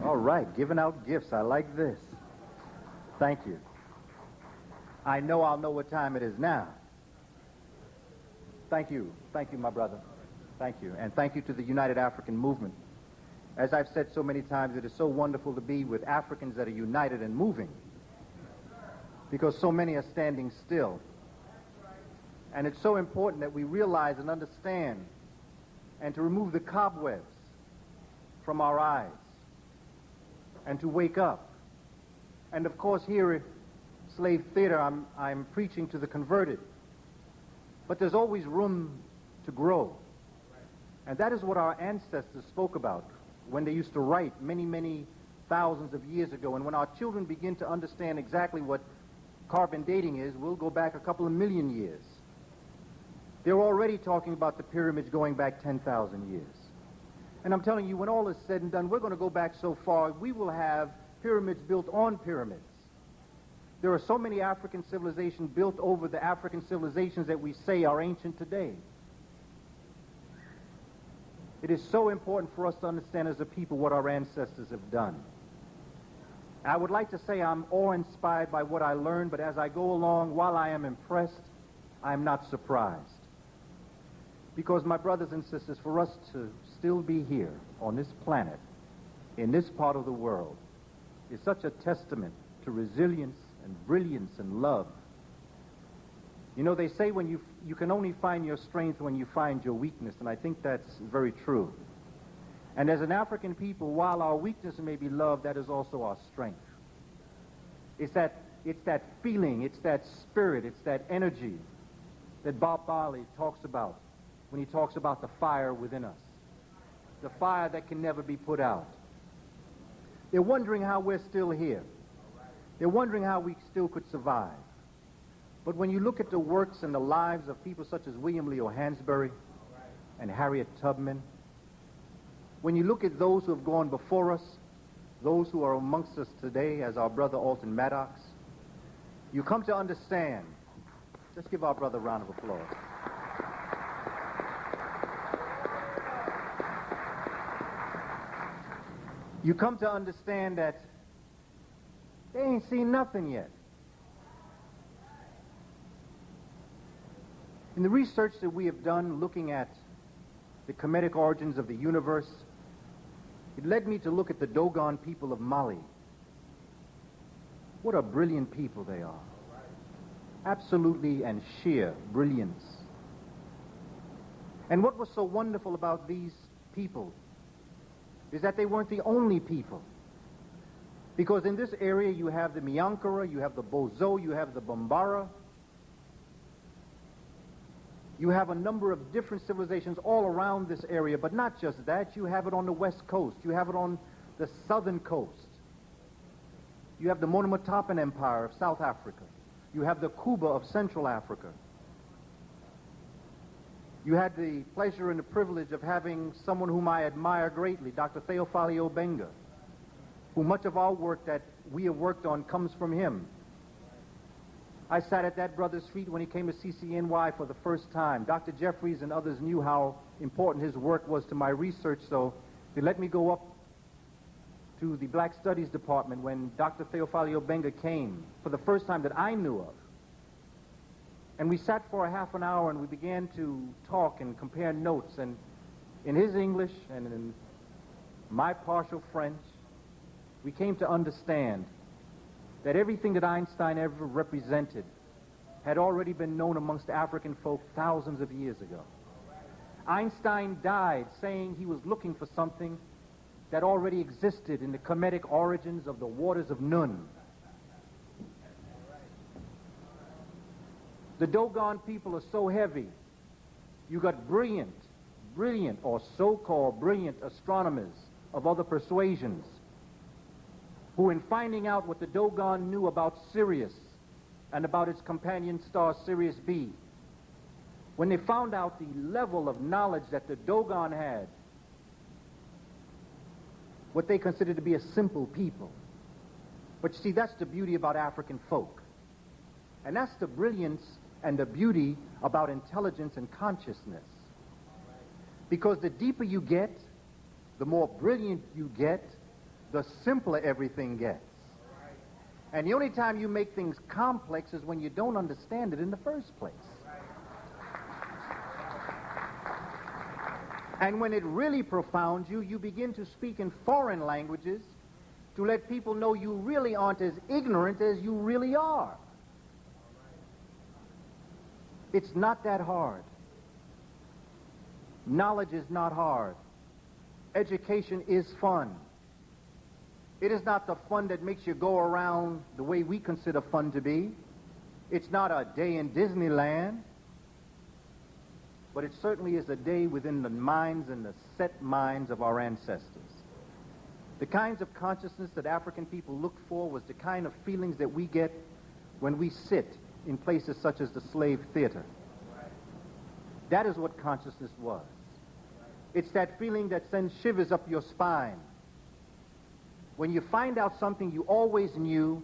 All right, giving out gifts. I like this. Thank you. I know I'll know what time it is now. Thank you. Thank you, my brother. Thank you. And thank you to the United African Movement. As I've said so many times, it is so wonderful to be with Africans that are united and moving, because so many are standing still. And it's so important that we realize and understand and to remove the cobwebs from our eyes and to wake up. And of course, here at Slave Theater, I'm preaching to the converted. But there's always room to grow. And that is what our ancestors spoke about when they used to write many, many thousands of years ago. And when our children begin to understand exactly what carbon dating is, we'll go back a couple of million years. They're already talking about the pyramids going back 10,000 years. And I'm telling you, when all is said and done, we're going to go back so far, we will have pyramids built on pyramids. There are so many African civilizations built over the African civilizations that we say are ancient today. It is so important for us to understand as a people what our ancestors have done. I would like to say I'm awe-inspired by what I learned, but as I go along, while I am impressed, I am not surprised. Because, my brothers and sisters, for us to still be here on this planet, in this part of the world, is such a testament to resilience and brilliance and love. You know, they say when you can only find your strength when you find your weakness, and I think that's very true. And as an African people, while our weakness may be love, that is also our strength. It's that feeling, it's that spirit, it's that energy that Bob Marley talks about when he talks about the fire within us, the fire that can never be put out. They're wondering how we're still here. They're wondering how we still could survive. But when you look at the works and the lives of people such as William Leo Hansberry and Harriet Tubman, when you look at those who have gone before us, those who are amongst us today, as our brother Alton Maddox, you come to understand. Let's give our brother a round of applause. You come to understand that they ain't seen nothing yet. In the research that we have done looking at the Kemetic origins of the universe, it led me to look at the Dogon people of Mali. What a brilliant people they are. Absolutely and sheer brilliance. And what was so wonderful about these people is that they weren't the only people. Because in this area you have the Miankara, you have the Bozo, you have the Bambara. You have a number of different civilizations all around this area, but not just that. You have it on the west coast. You have it on the southern coast. You have the Monomotapa Empire of South Africa. You have the Kuba of Central Africa. You had the pleasure and the privilege of having someone whom I admire greatly, Dr. Theophile Obenga, who much of our work that we have worked on comes from him. I sat at that brother's feet when he came to CCNY for the first time. Dr. Jeffries and others knew how important his work was to my research, so they let me go up to the Black Studies Department when Dr. Theophile Obenga came for the first time that I knew of. And we sat for a half an hour and we began to talk and compare notes, and in his English and in my partial French, we came to understand that everything that Einstein ever represented had already been known amongst African folk thousands of years ago. Einstein died saying he was looking for something that already existed in the Kemetic origins of the waters of Nun. The Dogon people are so heavy. You got brilliant or so-called brilliant astronomers of other persuasions who, in finding out what the Dogon knew about Sirius and about its companion star Sirius B, when they found out the level of knowledge that the Dogon had, what they considered to be a simple people. But you see, that's the beauty about African folk. And that's the brilliance and the beauty about intelligence and consciousness. Because the deeper you get, the more brilliant you get, the simpler everything gets. And the only time you make things complex is when you don't understand it in the first place. And when it really profounds you, you begin to speak in foreign languages to let people know you really aren't as ignorant as you really are. It's not that hard. Knowledge is not hard. Education is fun. It is not the fun that makes you go around the way we consider fun to be. It's not a day in Disneyland. But it certainly is a day within the minds and the set minds of our ancestors. The kinds of consciousness that African people looked for was the kind of feelings that we get when we sit in places such as the slave theater. That is what consciousness was. It's that feeling that sends shivers up your spine. When you find out something you always knew,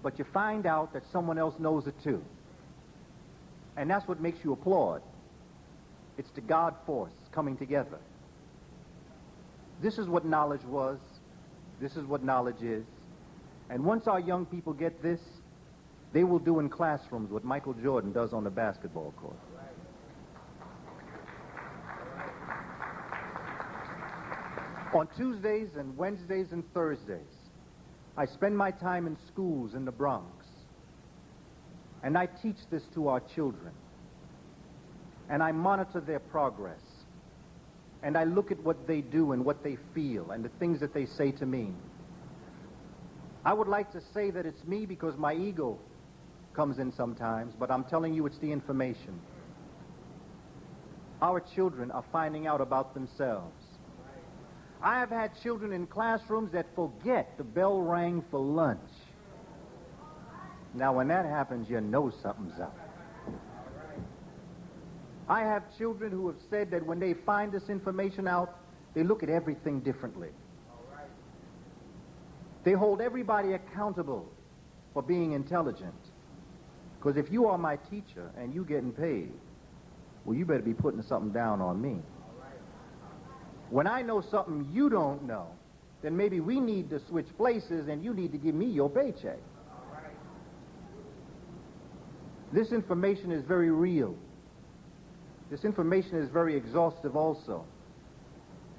but you find out that someone else knows it too. And that's what makes you applaud. It's the God force coming together. This is what knowledge was. This is what knowledge is. And once our young people get this, they will do in classrooms what Michael Jordan does on the basketball court. On Tuesdays and Wednesdays and Thursdays, I spend my time in schools in the Bronx. And I teach this to our children. And I monitor their progress. And I look at what they do and what they feel and the things that they say to me. I would like to say that it's me because my ego comes in sometimes, but I'm telling you it's the information. Our children are finding out about themselves. I have had children in classrooms that forget the bell rang for lunch. Now, when that happens, you know something's up. I have children who have said that when they find this information out, they look at everything differently. They hold everybody accountable for being intelligent. Because if you are my teacher and you getting paid, well, you better be putting something down on me. When I know something you don't know, then maybe we need to switch places and you need to give me your paycheck. This information is very real. This information is very exhaustive also.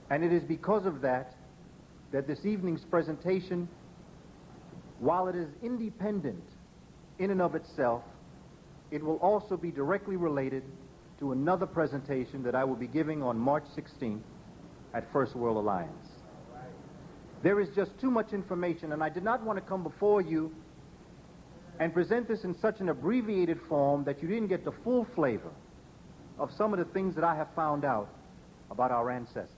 And it is because of that that this evening's presentation, while it is independent in and of itself, it will also be directly related to another presentation that I will be giving on March 16th at First World Alliance. There is just too much information, and I did not want to come before you and present this in such an abbreviated form that you didn't get the full flavor of some of the things that I have found out about our ancestors.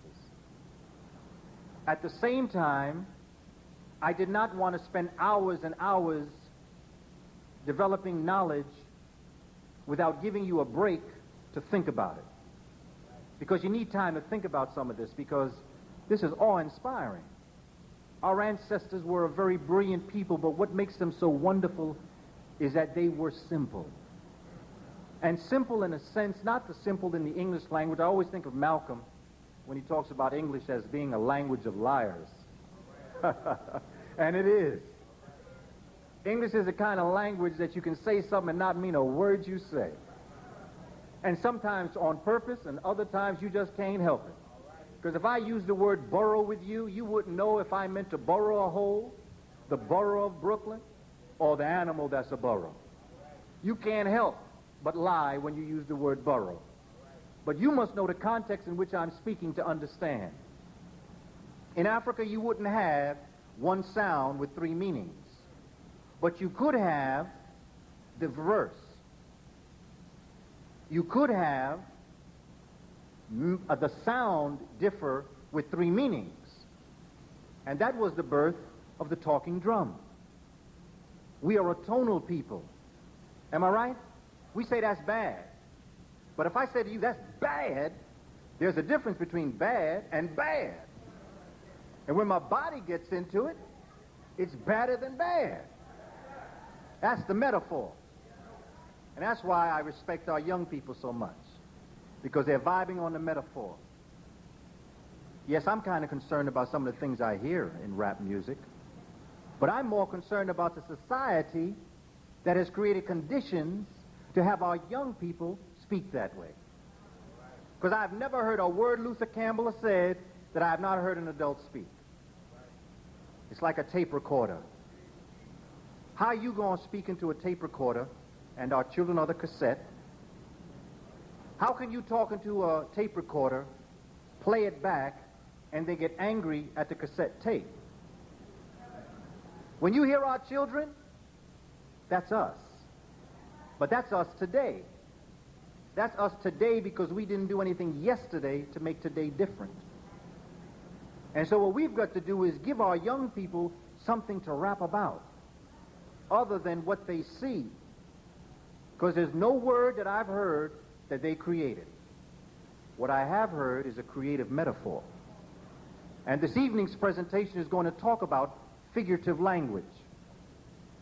At the same time, I did not want to spend hours and hours developing knowledge without giving you a break to think about it. Because you need time to think about some of this, because this is awe-inspiring. Our ancestors were a very brilliant people, but what makes them so wonderful is that they were simple. And simple in a sense, not the simple in the English language. I always think of Malcolm when he talks about English as being a language of liars. And it is. English is a kind of language that you can say something and not mean a word you say. And sometimes on purpose, and other times you just can't help it. Because if I use the word borough with you, you wouldn't know if I meant to borrow a hole, the borough of Brooklyn, or the animal that's a borough. You can't help but lie when you use the word borough. But you must know the context in which I'm speaking to understand. In Africa, you wouldn't have one sound with three meanings. But you could have the reverse. You could have the sound differ with three meanings. And that was the birth of the talking drum. We are a tonal people. Am I right? We say that's bad. But if I say to you that's bad, there's a difference between bad and bad. And when my body gets into it, it's badder than bad. That's the metaphor. And that's why I respect our young people so much, because they're vibing on the metaphor. Yes, I'm kind of concerned about some of the things I hear in rap music, but I'm more concerned about the society that has created conditions to have our young people speak that way. Because I've never heard a word Luther Campbell has said that I have not heard an adult speak. It's like a tape recorder. How are you going to speak into a tape recorder and our children are the cassette? How can you talk into a tape recorder, play it back, and they get angry at the cassette tape? When you hear our children, that's us. But that's us today. That's us today because we didn't do anything yesterday to make today different. And so what we've got to do is give our young people something to rap about other than what they see. Because there's no word that I've heard that they created. What I have heard is a creative metaphor. And this evening's presentation is going to talk about figurative language.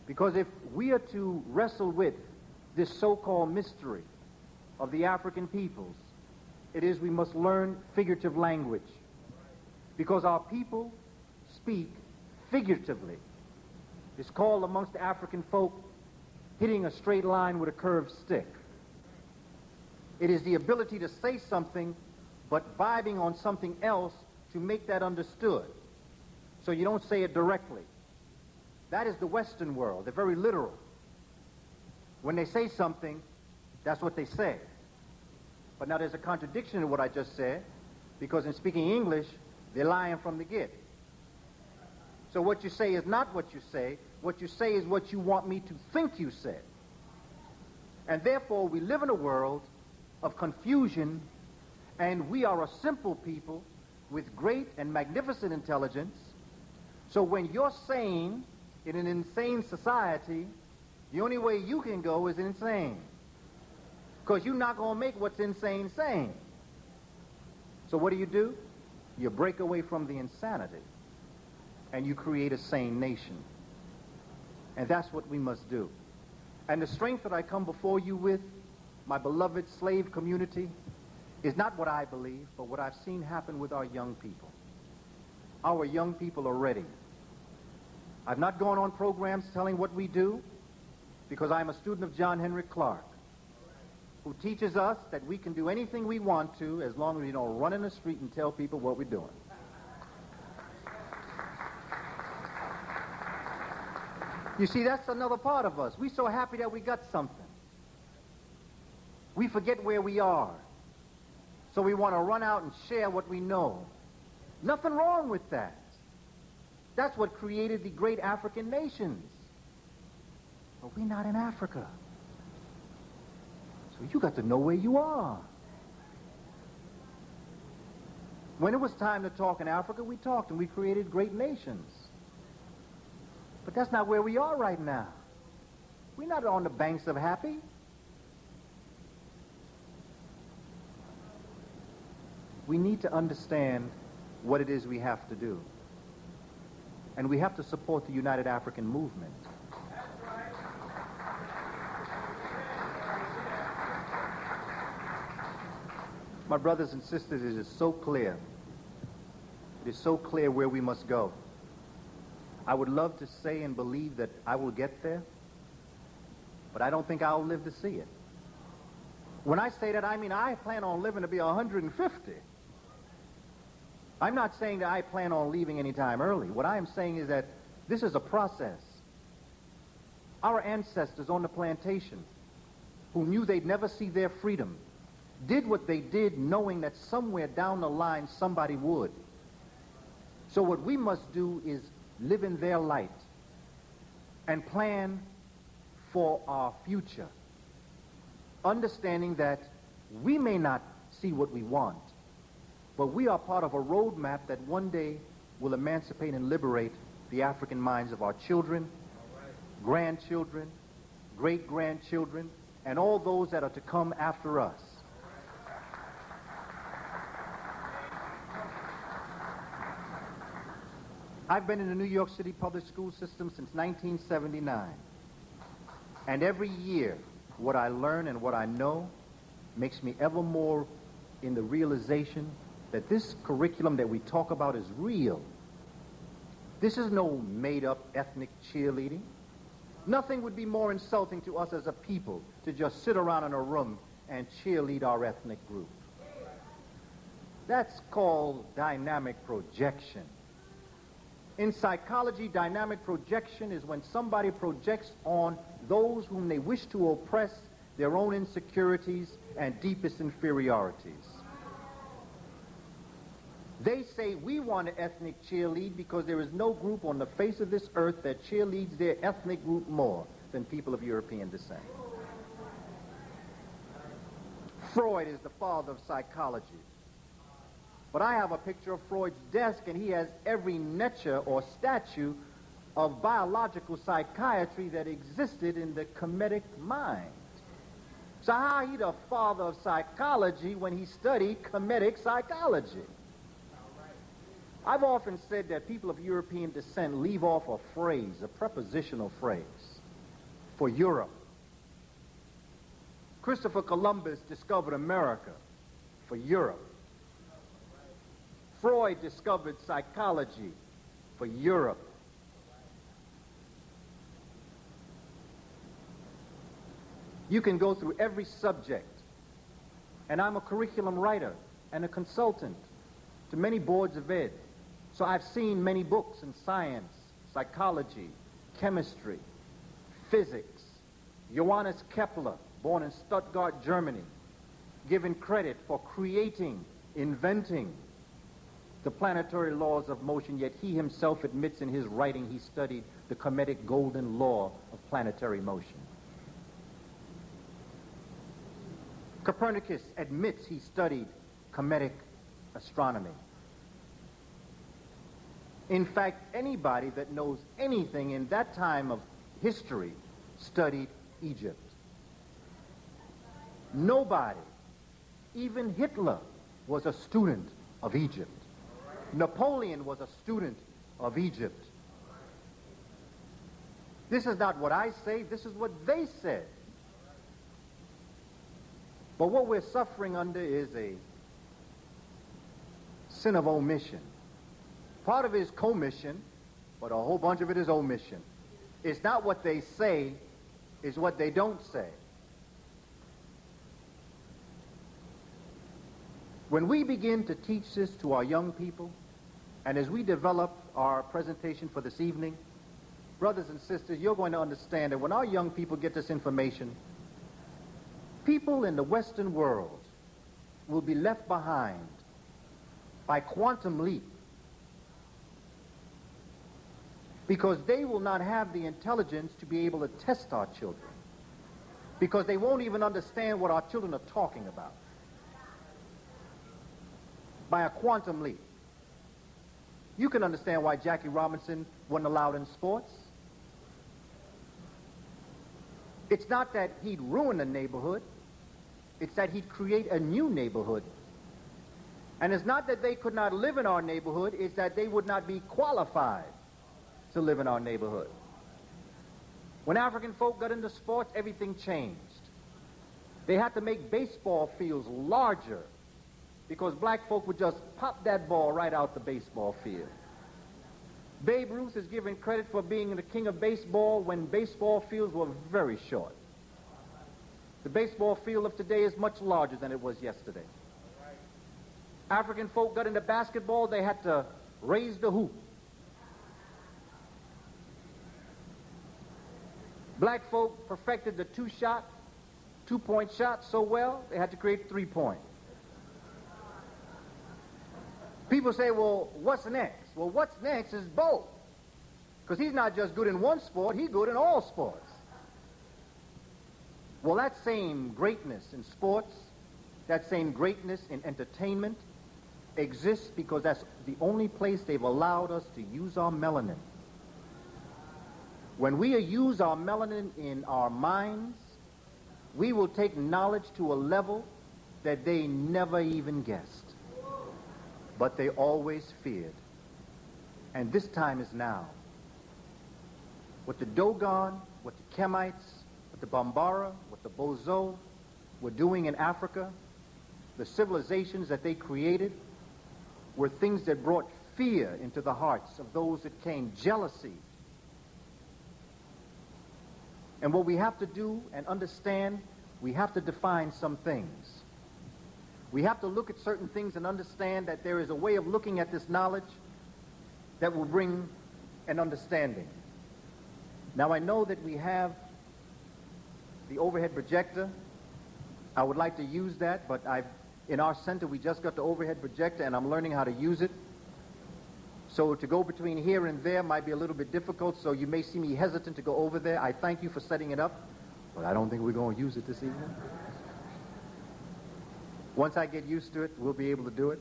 Because if we are to wrestle with this so-called mystery of the African peoples, it is we must learn figurative language. Because our people speak figuratively. It's called amongst the African folk hitting a straight line with a curved stick. It is the ability to say something but vibing on something else to make that understood. So you don't say it directly. That is the Western world. They're very literal. When they say something, that's what they say. But now there's a contradiction in what I just said, because in speaking English, they're lying from the get. So what you say is not what you say. What you say is what you want me to think you said. And therefore, we live in a world of confusion, and we are a simple people with great and magnificent intelligence. So when you're sane in an insane society, the only way you can go is insane. Because you're not going to make what's insane sane. So what do? You break away from the insanity, and you create a sane nation. And that's what we must do. And the strength that I come before you with, my beloved slave community, is not what I believe, but what I've seen happen with our young people. Our young people are ready. I've not gone on programs telling what we do, because I'm a student of John Henry Clark, who teaches us that we can do anything we want to as long as we don't run in the street and tell people what we're doing. You see, that's another part of us. We're so happy that we got something. We forget where we are. So we want to run out and share what we know. Nothing wrong with that. That's what created the great African nations. But we're not in Africa. So you got to know where you are. When it was time to talk in Africa, we talked and we created great nations. But that's not where we are right now. We're not on the banks of happy. We need to understand what it is we have to do. And we have to support the United African Movement. My brothers and sisters, it is so clear. It is so clear where we must go. I would love to say and believe that I will get there, but I don't think I'll live to see it. When I say that, I mean I plan on living to be 150. I'm not saying that I plan on leaving any time early. What I am saying is that this is a process. Our ancestors on the plantation, who knew they'd never see their freedom, did what they did knowing that somewhere down the line somebody would. So what we must do is live in their light and plan for our future, understanding that we may not see what we want, but we are part of a roadmap that one day will emancipate and liberate the African minds of our children, grandchildren, great-grandchildren, and all those that are to come after us. I've been in the New York City public school system since 1979. And every year, what I learn and what I know makes me ever more in the realization that this curriculum that we talk about is real. This is no made-up ethnic cheerleading. Nothing would be more insulting to us as a people to just sit around in a room and cheerlead our ethnic group. That's called dynamic projection. In psychology, dynamic projection is when somebody projects on those whom they wish to oppress their own insecurities and deepest inferiorities. They say we want to ethnic cheerlead because there is no group on the face of this earth that cheerleads their ethnic group more than people of European descent. Freud is the father of psychology. But I have a picture of Freud's desk, and he has every niche or statue of biological psychiatry that existed in the Kemetic mind. So how he the father of psychology when he studied Kemetic psychology? I've often said that people of European descent leave off a phrase, a prepositional phrase, for Europe. Christopher Columbus discovered America for Europe. Freud discovered psychology for Europe. You can go through every subject, and I'm a curriculum writer and a consultant to many boards of ed. So I've seen many books in science, psychology, chemistry, physics. Johannes Kepler, born in Stuttgart, Germany, given credit for creating, inventing the planetary laws of motion, yet he himself admits in his writing he studied the Kemetic golden law of planetary motion. Copernicus admits he studied Kemetic astronomy. In fact, anybody that knows anything in that time of history studied Egypt. Nobody, even Hitler, was a student of Egypt. Napoleon was a student of Egypt. This is not what I say, this is what they said. But what we're suffering under is a sin of omission. Part of it is commission, but a whole bunch of it is omission. It's not what they say, it's what they don't say. When we begin to teach this to our young people, and as we develop our presentation for this evening, brothers and sisters, you're going to understand that when our young people get this information, people in the Western world will be left behind by quantum leap, because they will not have the intelligence to be able to test our children, because they won't even understand what our children are talking about. By a quantum leap. You can understand why Jackie Robinson wasn't allowed in sports. It's not that he'd ruin a neighborhood, it's that he'd create a new neighborhood. And it's not that they could not live in our neighborhood, it's that they would not be qualified to live in our neighborhood. When African folk got into sports, everything changed. They had to make baseball fields larger because black folk would just pop that ball right out the baseball field. Babe Ruth is given credit for being the king of baseball when baseball fields were very short. The baseball field of today is much larger than it was yesterday. African folk got into basketball, they had to raise the hoop. Black folk perfected the two-point shot so well, they had to create three-point. People say, well, what's next? Well, what's next is both. Because he's not just good in one sport, he's good in all sports. Well, that same greatness in sports, that same greatness in entertainment exists because that's the only place they've allowed us to use our melanin. When we use our melanin in our minds, we will take knowledge to a level that they never even guessed. But they always feared. And this time is now. What the Dogon, what the Kemites, what the Bambara, what the Bozo were doing in Africa, the civilizations that they created, were things that brought fear into the hearts of those that came, jealousy. And what we have to do and understand, we have to define some things. We have to look at certain things and understand that there is a way of looking at this knowledge that will bring an understanding. Now, I know that we have the overhead projector. I would like to use that, but in our center, we just got the overhead projector, and I'm learning how to use it. So to go between here and there might be a little bit difficult, so you may see me hesitant to go over there. I thank you for setting it up, but I don't think we're going to use it this evening. Once I get used to it, we'll be able to do it.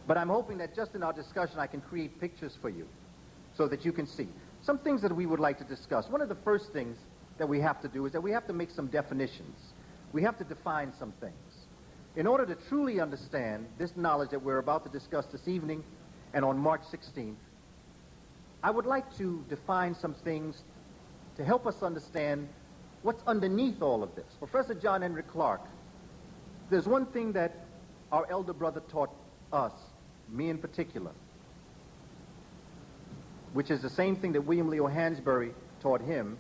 But I'm hoping that just in our discussion, I can create pictures for you so that you can see. Some things that we would like to discuss. One of the first things that we have to do is that we have to make some definitions. We have to define some things. In order to truly understand this knowledge that we're about to discuss this evening and on March 16th, I would like to define some things to help us understand what's underneath all of this. Professor John Henry Clark, there's one thing that our elder brother taught us, me in particular, which is the same thing that William Leo Hansberry taught him,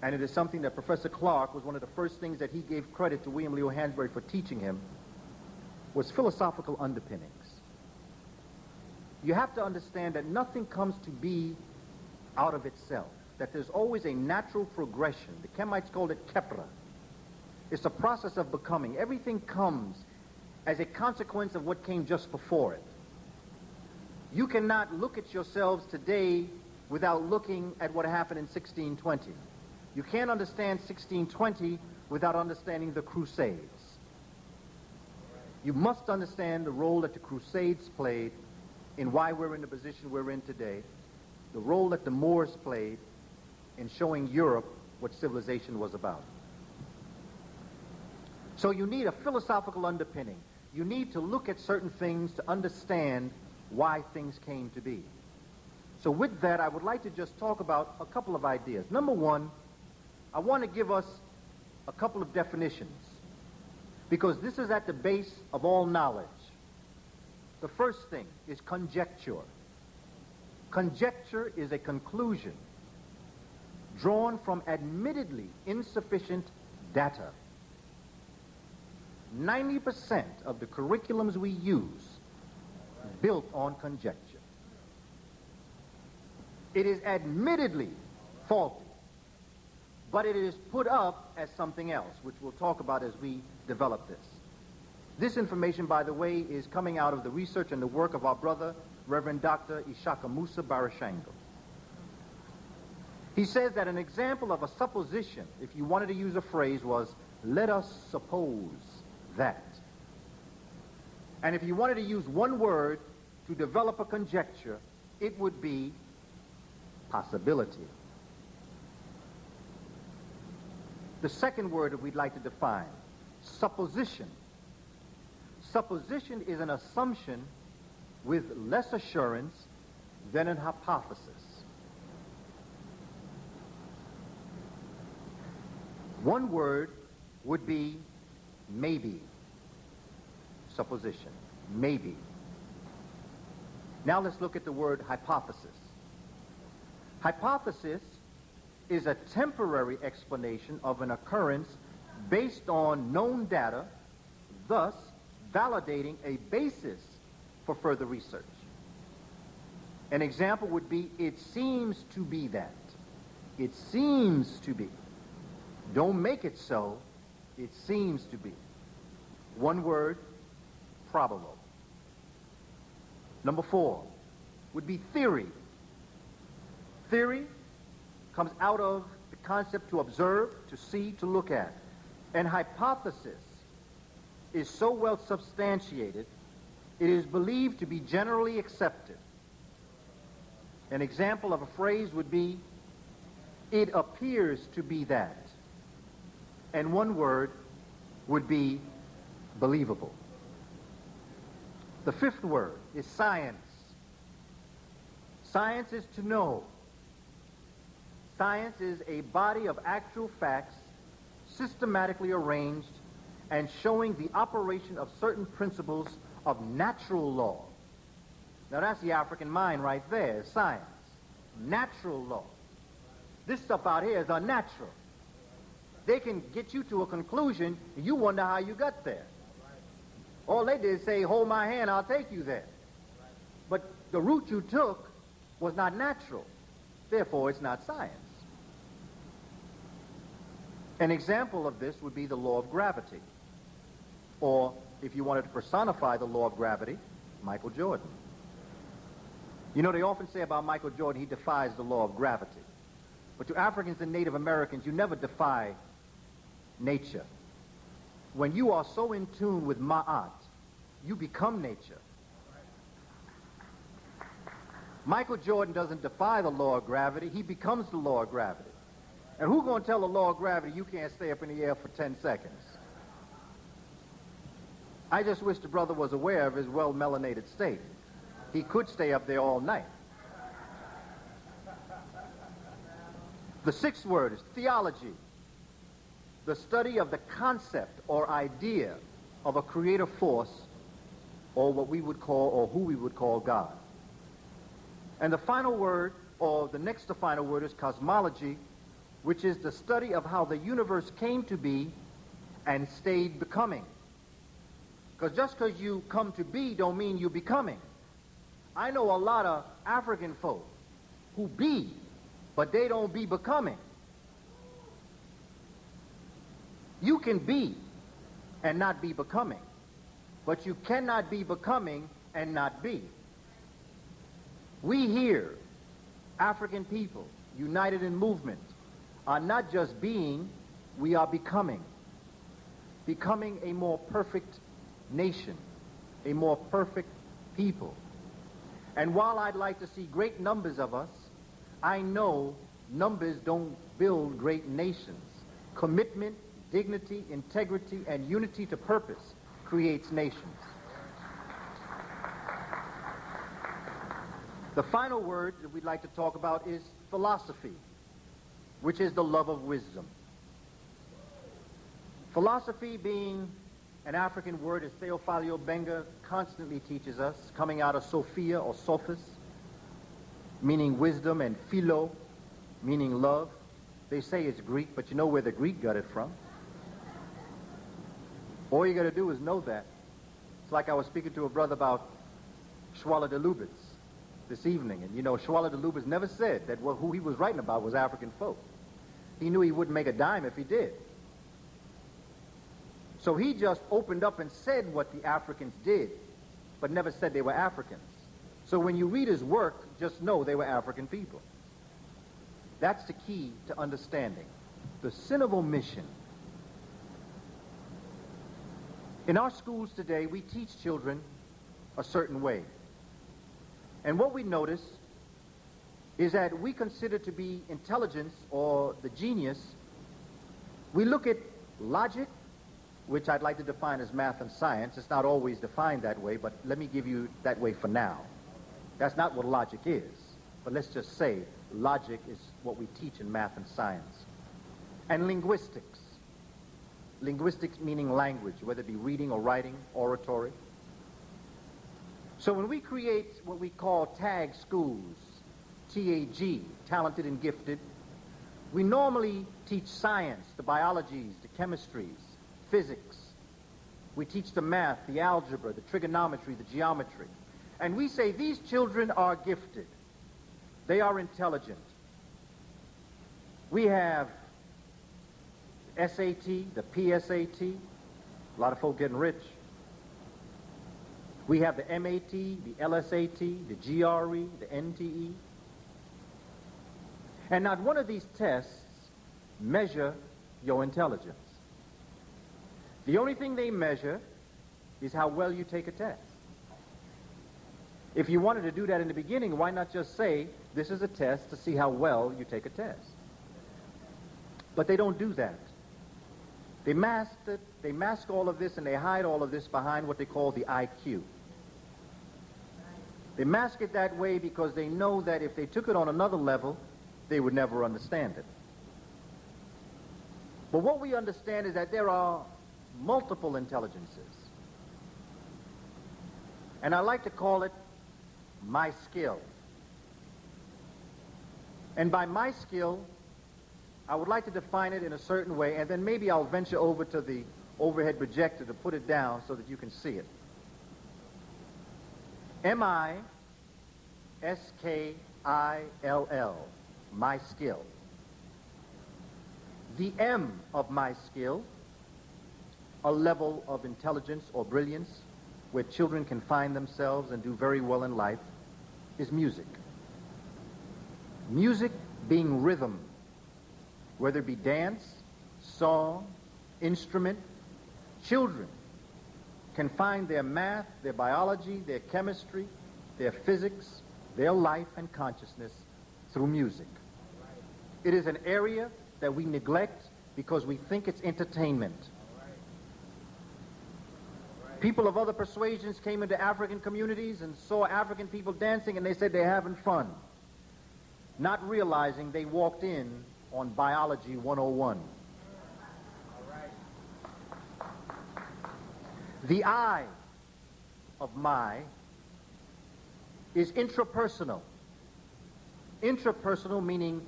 and it is something that Professor Clark was one of the first things that he gave credit to William Leo Hansberry for teaching him, was philosophical underpinnings. You have to understand that nothing comes to be out of itself, that there's always a natural progression. The Kemites called it kepra. It's a process of becoming. Everything comes as a consequence of what came just before it. You cannot look at yourselves today without looking at what happened in 1620. You can't understand 1620 without understanding the Crusades. You must understand the role that the Crusades played in why we're in the position we're in today, the role that the Moors played in showing Europe what civilization was about. So you need a philosophical underpinning. You need to look at certain things to understand why things came to be. So with that, I would like to just talk about a couple of ideas. Number one, I want to give us a couple of definitions, because this is at the base of all knowledge. The first thing is conjecture. Conjecture is a conclusion drawn from admittedly insufficient data. 90% of the curriculums we use built on conjecture. It is admittedly faulty, but it is put up as something else, which we'll talk about as we develop this. This information, by the way, is coming out of the research and the work of our brother, Reverend Dr. Ishaka Musa Barashango. He says that an example of a supposition, if you wanted to use a phrase, was, let us suppose that. And if you wanted to use one word to develop a conjecture, it would be possibility. The second word that we'd like to define, supposition. Supposition is an assumption with less assurance than an hypothesis. One word would be maybe. Supposition, maybe. Now let's look at the word hypothesis. Hypothesis is a temporary explanation of an occurrence based on known data, thus validating a basis for further research. An example would be, it seems to be that. It seems to be. Don't make it so. It seems to be. One word, probable. Number 4 would be theory. Theory comes out of the concept to observe, to see, to look at. And hypothesis is so well substantiated, it is believed to be generally accepted. An example of a phrase would be, it appears to be that. And one word would be believable. The 5th word is science. Science is to know. Science is a body of actual facts systematically arranged and showing the operation of certain principles of natural law. Now that's the African mind right there, science. Natural law. This stuff out here is unnatural. They can get you to a conclusion, and you wonder how you got there. All they did is say, hold my hand, I'll take you there. But the route you took was not natural. Therefore, it's not science. An example of this would be the law of gravity. Or, if you wanted to personify the law of gravity, Michael Jordan. You know, they often say about Michael Jordan, he defies the law of gravity. But to Africans and Native Americans, you never defy nature. When you are so in tune with Ma'at, you become nature. Michael Jordan doesn't defy the law of gravity, he becomes the law of gravity. And who's going to tell the law of gravity you can't stay up in the air for 10 seconds? I just wish the brother was aware of his well-melanated state. He could stay up there all night. The sixth word is theology, the study of the concept or idea of a creative force, or what we would call, or who we would call God. And the final word, or the next to final word, is cosmology, which is the study of how the universe came to be and stayed becoming. Because just because you come to be don't mean you're becoming. I know a lot of African folk who be, but they don't be becoming. You can be and not be becoming, but you cannot be becoming and not be. We here, African people, united in movement, are not just being, we are becoming. Becoming a more perfect nation, a more perfect people. And while I'd like to see great numbers of us, I know numbers don't build great nations. Commitment, dignity, integrity, and unity to purpose creates nations. The final word that we'd like to talk about is philosophy, which is the love of wisdom. Philosophy, being an African word, as Theophilus Benga constantly teaches us, coming out of Sophia or Sophis, meaning wisdom, and philo, meaning love. They say it's Greek, but you know where the Greek got it from. All you got to do is know that. It's like I was speaking to a brother about Schwaller de Lubitz this evening, and you know, Schwaller de Lubitz never said that who he was writing about was African folk. He knew he wouldn't make a dime if he did. So he just opened up and said what the Africans did, but never said they were Africans. So when you read his work, just know they were African people. That's the key to understanding the sin of omission. In our schools today, we teach children a certain way. And what we notice is that we consider to be intelligence or the genius. We look at logic, which I'd like to define as math and science. It's not always defined that way, but let me give you that way for now. That's not what logic is. But let's just say logic is what we teach in math and science. And linguistics. Linguistics meaning language, whether it be reading or writing, oratory. So when we create what we call tag schools, TAG, talented and gifted, we normally teach science, the biologies, the chemistries, physics. We teach the math, the algebra, the trigonometry, the geometry. And we say these children are gifted. They are intelligent. We have SAT, the PSAT, a lot of folk getting rich. We have the MAT, the LSAT, the GRE, the NTE. And not one of these tests measure your intelligence. The only thing they measure is how well you take a test. If you wanted to do that in the beginning, why not just say, this is a test to see how well you take a test? But they don't do that. They mask it, they mask all of this, and they hide all of this behind what they call the IQ. They mask it that way because they know that if they took it on another level, they would never understand it. But what we understand is that there are multiple intelligences. And I like to call it my skill. And by my skill, I would like to define it in a certain way, and then maybe I'll venture over to the overhead projector to put it down so that you can see it. M-I-S-K-I-L-L, my skill. The M of my skill, a level of intelligence or brilliance where children can find themselves and do very well in life, is music. Music being rhythm, whether it be dance, song, instrument. Children can find their math, their biology, their chemistry, their physics, their life and consciousness through music. It is an area that we neglect because we think it's entertainment. People of other persuasions came into African communities and saw African people dancing, and they said they're having fun, not realizing they walked in on Biology 101. The I of my is intrapersonal. Intrapersonal meaning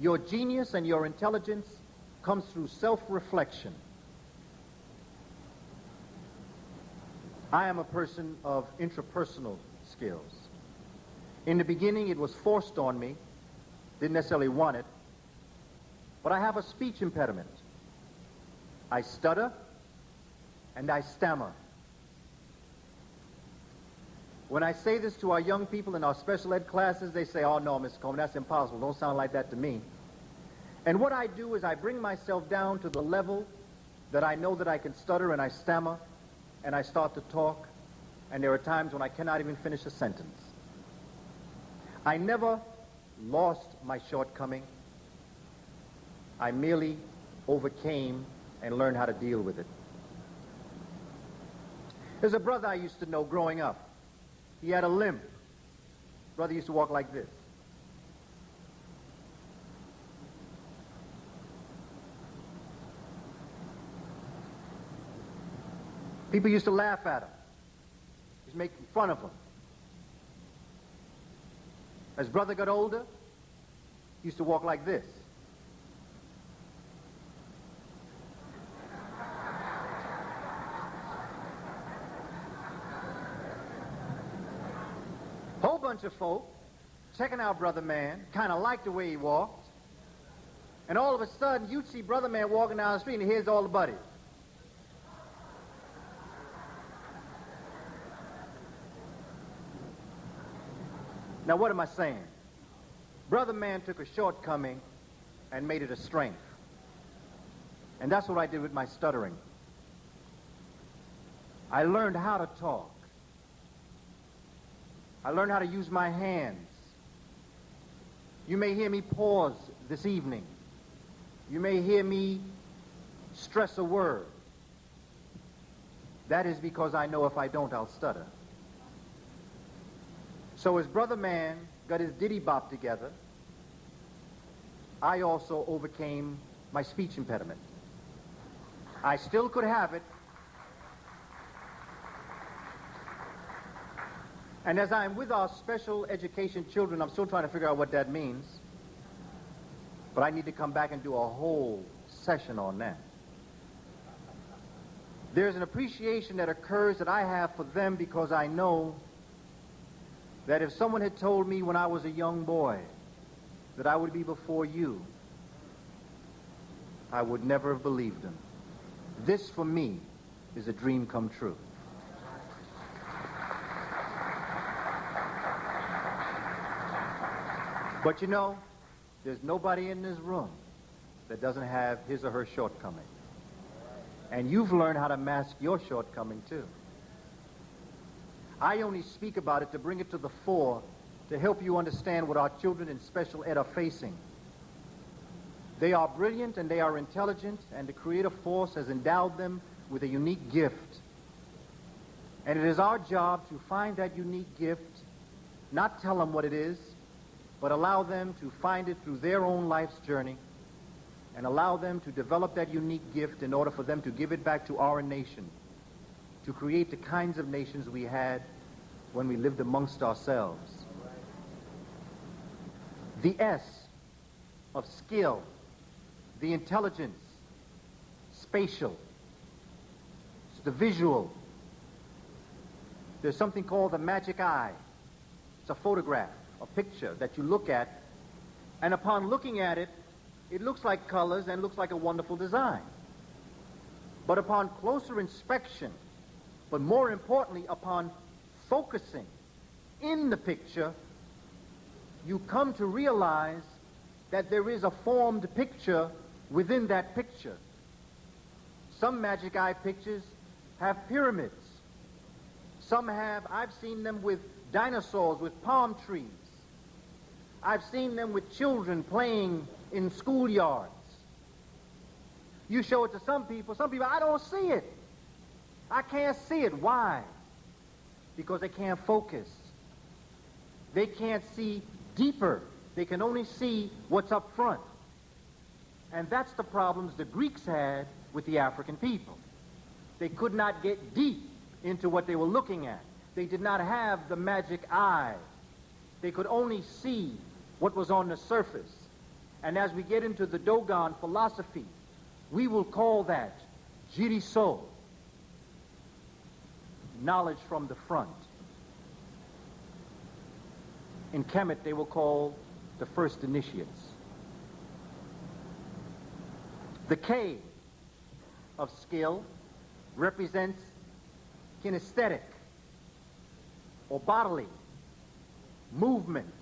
your genius and your intelligence comes through self-reflection. I am a person of intrapersonal skills. In the beginning, it was forced on me. Didn't necessarily want it. But I have a speech impediment. I stutter and I stammer. When I say this to our young people in our special ed classes, they say, "Oh no, Mr. Coleman, that's impossible. Don't sound like that to me." And what I do is I bring myself down to the level that I know that I can stutter and I stammer, and I start to talk, and there are times when I cannot even finish a sentence. I never lost my shortcoming. I merely overcame and learned how to deal with it. There's a brother I used to know growing up. He had a limp. Brother used to walk like this. People used to laugh at him. He's making fun of him. As brother got older, he used to walk like this. Whole bunch of folk checking out Brother Man, kind of liked the way he walked. And all of a sudden, you'd see Brother Man walking down the street, and here's all the buddies. Now, what am I saying? Brother Man took a shortcoming and made it a strength. And that's what I did with my stuttering. I learned how to talk. I learned how to use my hands. You may hear me pause this evening. You may hear me stress a word. That is because I know if I don't, I'll stutter. So as Brother Man got his ditty bop together, I also overcame my speech impediment. I still could have it. And as I'm with our special education children, I'm still trying to figure out what that means. But I need to come back and do a whole session on that. There's an appreciation that occurs that I have for them because I know that if someone had told me when I was a young boy that I would be before you, I would never have believed them. This, for me, is a dream come true. But you know, there's nobody in this room that doesn't have his or her shortcoming. And you've learned how to mask your shortcoming, too. I only speak about it to bring it to the fore to help you understand what our children in special ed are facing. They are brilliant and they are intelligent, and the creative force has endowed them with a unique gift. And it is our job to find that unique gift, not tell them what it is, but allow them to find it through their own life's journey, and allow them to develop that unique gift in order for them to give it back to our nation, to create the kinds of nations we had when we lived amongst ourselves. The S of skill, the intelligence, spatial, it's the visual. There's something called the magic eye. It's a photograph, a picture that you look at, and upon looking at it, it looks like colors and looks like a wonderful design. But upon closer inspection, but more importantly, upon focusing in the picture, you come to realize that there is a formed picture within that picture. Some magic eye pictures have pyramids. Some have, I've seen them with dinosaurs, with palm trees. I've seen them with children playing in schoolyards. You show it to some people, I don't see it. I can't see it. Why? Because they can't focus. They can't see deeper. They can only see what's up front. And that's the problems the Greeks had with the African people. They could not get deep into what they were looking at. They did not have the magic eye. They could only see what was on the surface. And as we get into the Dogon philosophy, we will call that jiriso, knowledge from the front. In Kemet, they will call the first initiates. The K of skill represents kinesthetic or bodily movement,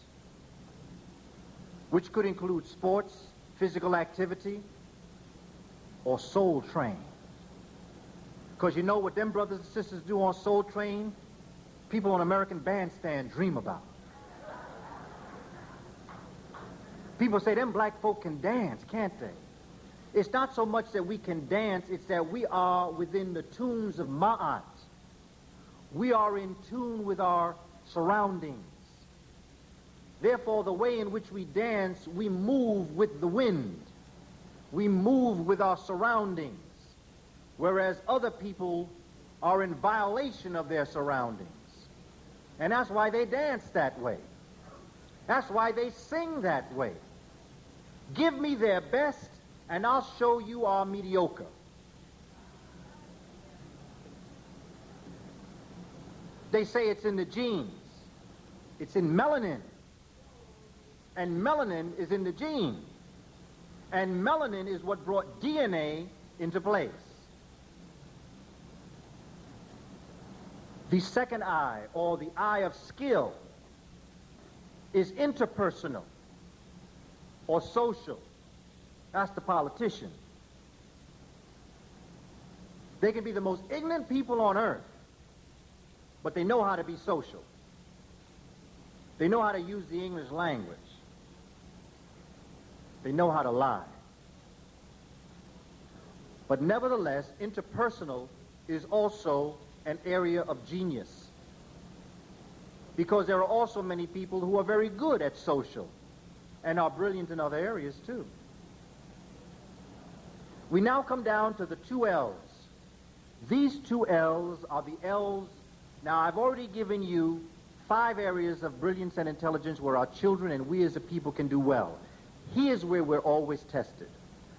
which could include sports, physical activity, or Soul Train. Because you know what them brothers and sisters do on Soul Train, people on American Bandstand dream about. People say them black folk can dance, can't they? It's not so much that we can dance, it's that we are within the tunes of Ma'at. We are in tune with our surroundings. Therefore, the way in which we dance, we move with the wind. We move with our surroundings. Whereas other people are in violation of their surroundings. And that's why they dance that way. That's why they sing that way. Give me their best, and I'll show you our mediocre. They say it's in the genes. It's in melanin. And melanin is in the gene. And melanin is what brought DNA into place. The second eye, or the eye of skill, is interpersonal or social. That's the politician. They can be the most ignorant people on earth, but they know how to be social. They know how to use the English language. They know how to lie. But nevertheless, interpersonal is also an area of genius. Because there are also many people who are very good at social and are brilliant in other areas too. We now come down to the two L's. These two L's are the L's. Now, I've already given you 5 areas of brilliance and intelligence where our children and we as a people can do well. Here's where we're always tested.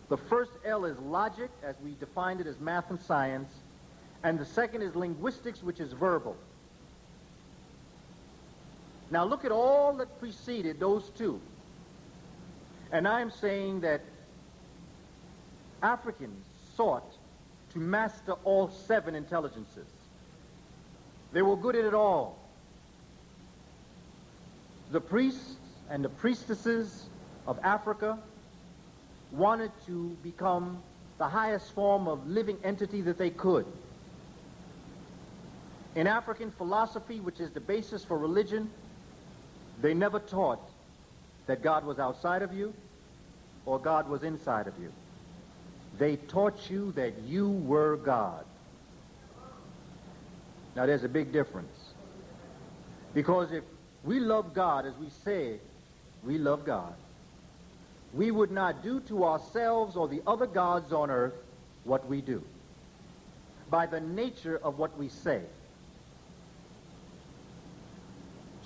The first L is logic, as we defined it as math and science, and the second is linguistics, which is verbal. Now look at all that preceded those two. And I'm saying that Africans sought to master all 7 intelligences. They were good at it all. The priests and the priestesses of Africa wanted to become the highest form of living entity that they could. In African philosophy, which is the basis for religion, they never taught that God was outside of you or God was inside of you. They taught you that you were God. Now there's a big difference. Because if we love God as we say we love God, we would not do to ourselves or the other gods on earth what we do, by the nature of what we say.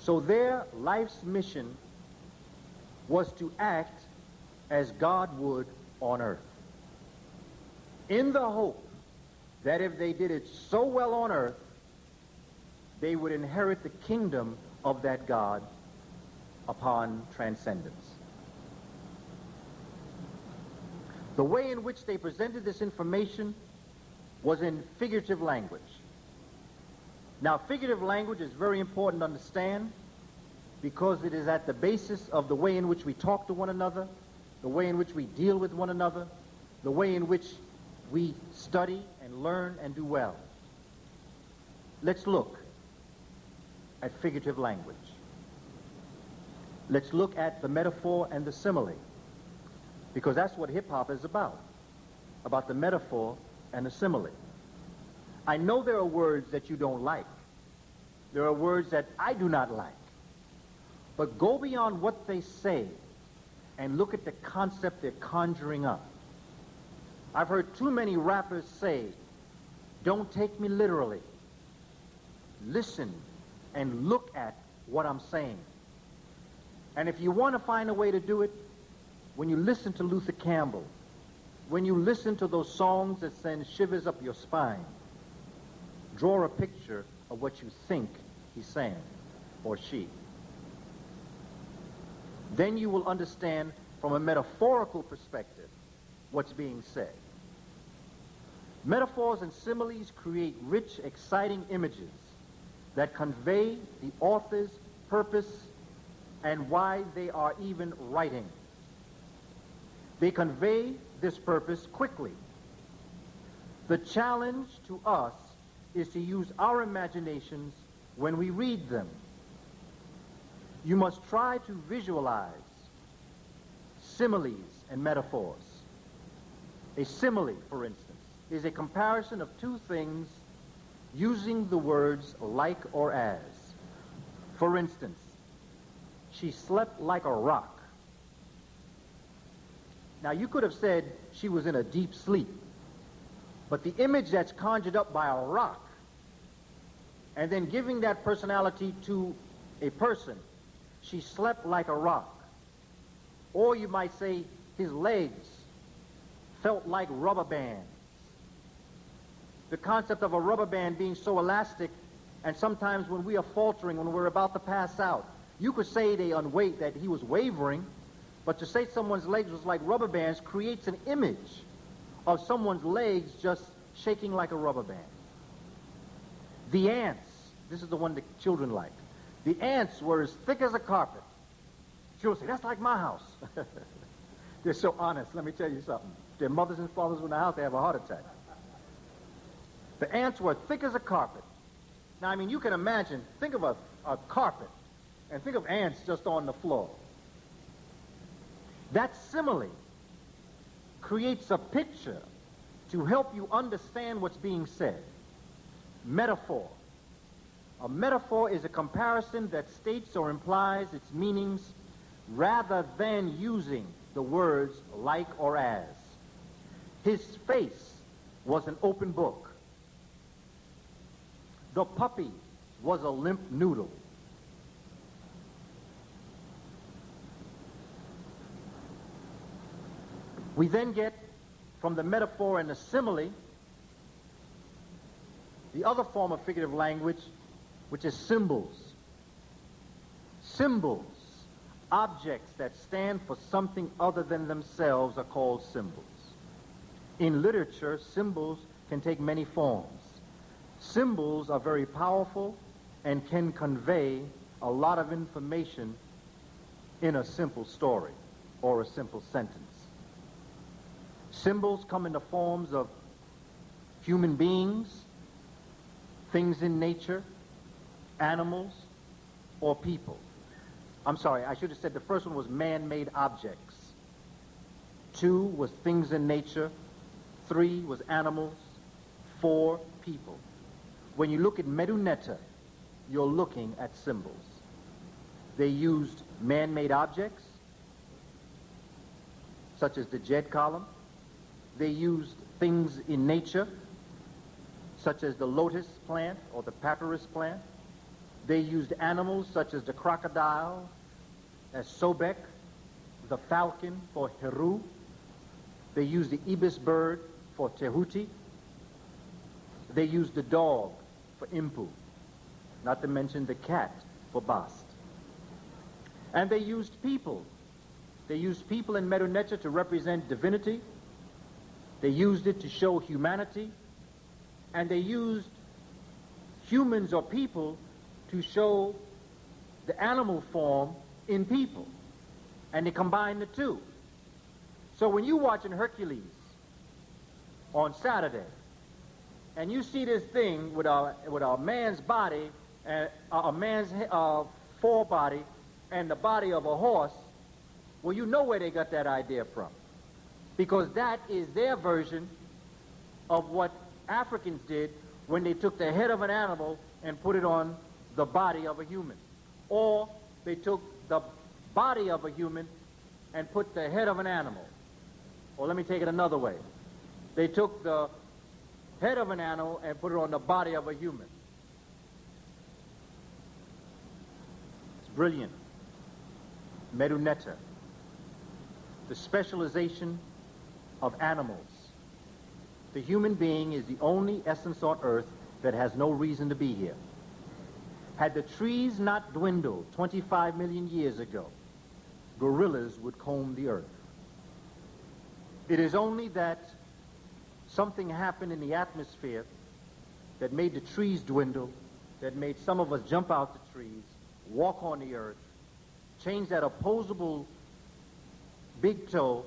So their life's mission was to act as God would on earth, in the hope that if they did it so well on earth, they would inherit the kingdom of that God upon transcendence. The way in which they presented this information was in figurative language. Now, figurative language is very important to understand because it is at the basis of the way in which we talk to one another, the way in which we deal with one another, the way in which we study and learn and do well. Let's look at figurative language. Let's look at the metaphor and the simile, because that's what hip-hop is about the metaphor and the simile. I know there are words that you don't like. There are words that I do not like. But go beyond what they say and look at the concept they're conjuring up. I've heard too many rappers say, don't take me literally. Listen and look at what I'm saying. And if you want to find a way to do it, when you listen to Luther Campbell, when you listen to those songs that send shivers up your spine, draw a picture of what you think he's saying, or she. Then you will understand from a metaphorical perspective what's being said. Metaphors and similes create rich, exciting images that convey the author's purpose and why they are even writing. They convey this purpose quickly. The challenge to us is to use our imaginations when we read them. You must try to visualize similes and metaphors. A simile, for instance, is a comparison of two things using the words like or as. For instance, she slept like a rock. Now, you could have said she was in a deep sleep, but the image that's conjured up by a rock and then giving that personality to a person, she slept like a rock. Or you might say his legs felt like rubber bands. The concept of a rubber band being so elastic, and sometimes when we are faltering, when we're about to pass out, you could say that he was wavering, but to say someone's legs was like rubber bands creates an image of someone's legs just shaking like a rubber band. The ants, this is the one that children like. The ants were as thick as a carpet. Children say, that's like my house. They're so honest. Let me tell you something. If their mothers and fathers were in the house, they have a heart attack. The ants were thick as a carpet. Now, I mean, you can imagine, think of a carpet, and think of ants just on the floor. That simile creates a picture to help you understand what's being said. Metaphor. A metaphor is a comparison that states or implies its meanings rather than using the words like or as. His face was an open book. The puppy was a limp noodle. We then get from the metaphor and the simile the other form of figurative language, which is symbols. Symbols, objects that stand for something other than themselves, are called symbols. In literature, symbols can take many forms. Symbols are very powerful and can convey a lot of information in a simple story or a simple sentence. Symbols come in the forms of human beings, things in nature, animals, or people. I'm sorry, I should have said the first one was man-made objects. 2 was things in nature. 3 was animals. 4, people. When you look at Medunetta, you're looking at symbols. They used man-made objects, such as the jet column. They used things in nature, such as the lotus plant or the papyrus plant. They used animals such as the crocodile as Sobek, the falcon for Heru. They used the ibis bird for Tehuti. They used the dog for Impu, not to mention the cat for Bast. And they used people. They used people in Medu Neter to represent divinity. They used it to show humanity. And they used humans or people to show the animal form in people. And they combined the two. So when you're watching Hercules on Saturday, and you see this thing with a man's body, a man's forebody, and the body of a horse, well, you know where they got that idea from. Because that is their version of what Africans did when they took the head of an animal and put it on the body of a human. Or they took the body of a human and put the head of an animal. Or let me take it another way. They took the head of an animal and put it on the body of a human. It's brilliant. Medu Neter. The specialization of animals. The human being is the only essence on earth that has no reason to be here. Had the trees not dwindled 25 million years ago, gorillas would comb the earth. It is only that something happened in the atmosphere that made the trees dwindle, that made some of us jump out the trees, walk on the earth, change that opposable big toe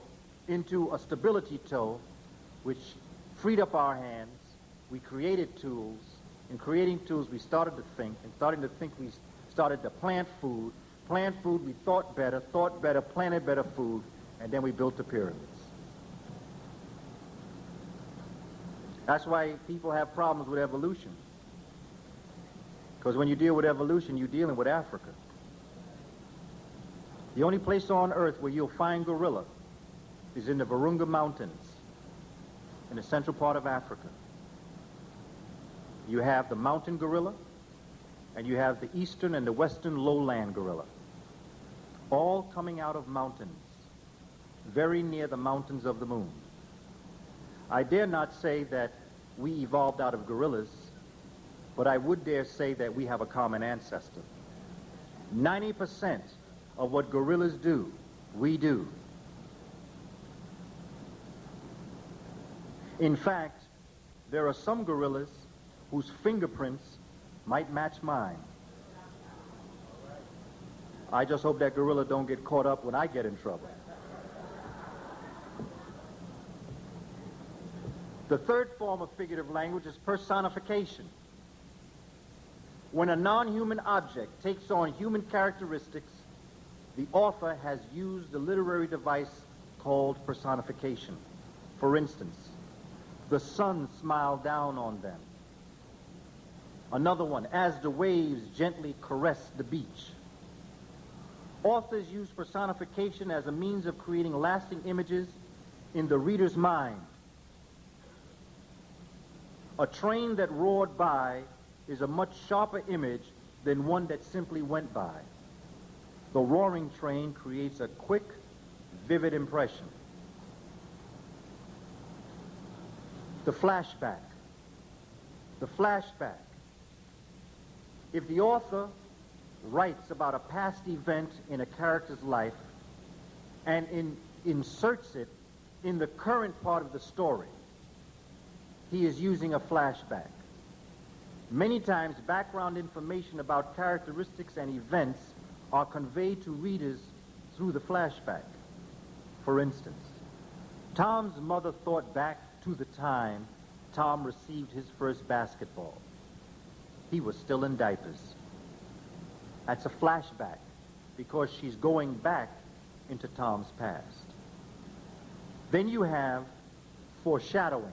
into a stability toe, which freed up our hands. We created tools. In creating tools, we started to think, and starting to think, we started to plant food. Plant food, we thought better, planted better food, and then we built the pyramids. That's why people have problems with evolution. Because when you deal with evolution, you're dealing with Africa. The only place on earth where you'll find gorilla is in the Virunga Mountains, in the central part of Africa. You have the mountain gorilla, and you have the eastern and the western lowland gorilla, all coming out of mountains, very near the mountains of the moon. I dare not say that we evolved out of gorillas, but I would dare say that we have a common ancestor. 90% of what gorillas do, we do. In fact, there are some gorillas whose fingerprints might match mine. I just hope that gorilla don't get caught up when I get in trouble. The third form of figurative language is personification. When a non-human object takes on human characteristics, the author has used the literary device called personification. For instance, the sun smiled down on them. Another one, as the waves gently caress the beach. Authors use personification as a means of creating lasting images in the reader's mind. A train that roared by is a much sharper image than one that simply went by. The roaring train creates a quick, vivid impression. The flashback. The flashback. If the author writes about a past event in a character's life and inserts it in the current part of the story, he is using a flashback. Many times, background information about characteristics and events are conveyed to readers through the flashback. For instance, Tom's mother thought back to the time Tom received his first basketball. He was still in diapers. That's a flashback because she's going back into Tom's past. Then you have foreshadowing.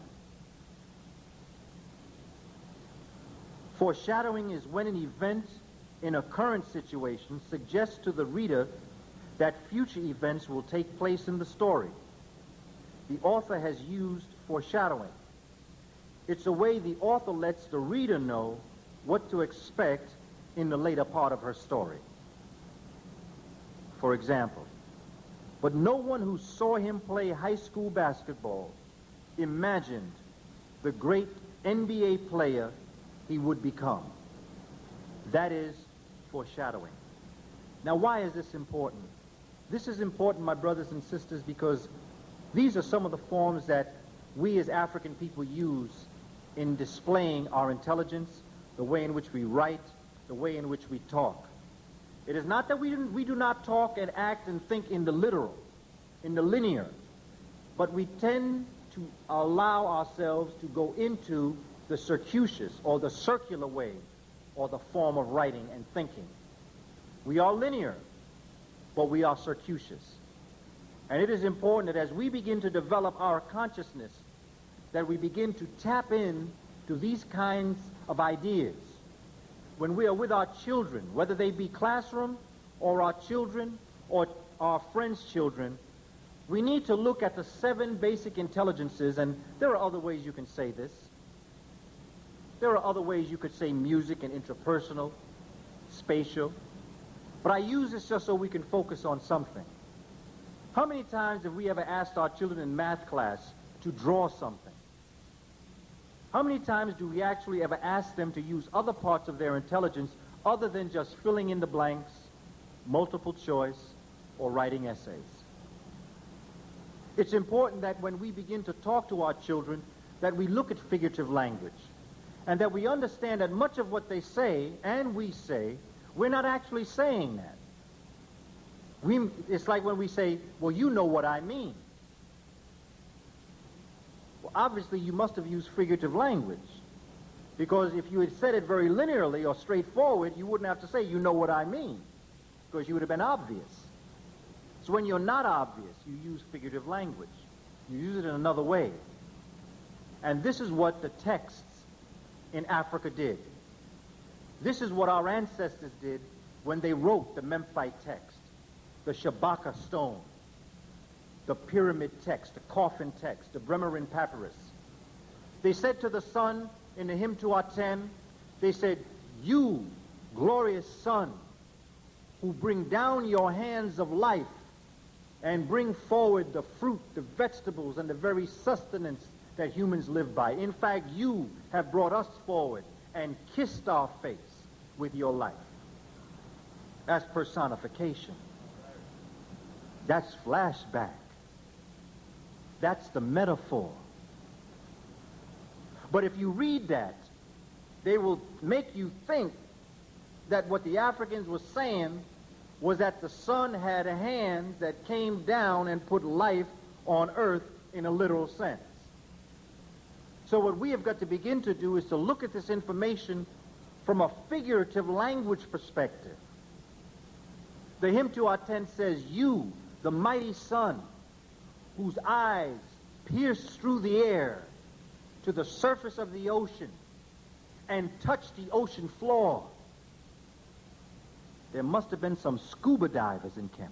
Foreshadowing is when an event in a current situation suggests to the reader that future events will take place in the story. The author has used foreshadowing. It's a way the author lets the reader know what to expect in the later part of her story. For example, but no one who saw him play high school basketball imagined the great NBA player he would become. That is foreshadowing. Now, why is this important? This is important, my brothers and sisters, because these are some of the forms that we as African people use in displaying our intelligence, the way in which we write, the way in which we talk. It is not that we do not talk and act and think in the literal, in the linear, but we tend to allow ourselves to go into the circuitous or the circular way or the form of writing and thinking. We are linear, but we are circuitous. And it is important that as we begin to develop our consciousness, that we begin to tap in to these kinds of ideas. When we are with our children, whether they be classroom or our children or our friends' children, we need to look at the 7 basic intelligences, and there are other ways you can say this. There are other ways you could say music and interpersonal, spatial, but I use this just so we can focus on something. How many times have we ever asked our children in math class to draw something? How many times do we actually ever ask them to use other parts of their intelligence other than just filling in the blanks, multiple choice, or writing essays? It's important that when we begin to talk to our children, that we look at figurative language, and that we understand that much of what they say, and we say, we're not actually saying that. It's like when we say, well, you know what I mean. Well, obviously, you must have used figurative language, because if you had said it very linearly or straightforward, you wouldn't have to say, you know what I mean, because you would have been obvious. So when you're not obvious, you use figurative language. You use it in another way. And this is what the texts in Africa did. This is what our ancestors did when they wrote the Memphite text, the Shabaka stone, the pyramid text, the coffin text, the Bremerin papyrus. They said to the sun in the hymn to Aten, they said, you, glorious sun, who bring down your hands of life and bring forward the fruit, the vegetables, and the very sustenance that humans live by. In fact, you have brought us forward and kissed our face with your life. That's personification. That's flashback. That's the metaphor. But if you read that, they will make you think that what the Africans were saying was that the sun had a hand that came down and put life on earth in a literal sense. So what we have got to begin to do is to look at this information from a figurative language perspective. The hymn to Aten says, you, the mighty sun, whose eyes pierce through the air to the surface of the ocean and touch the ocean floor. There must have been some scuba divers in Kemetic.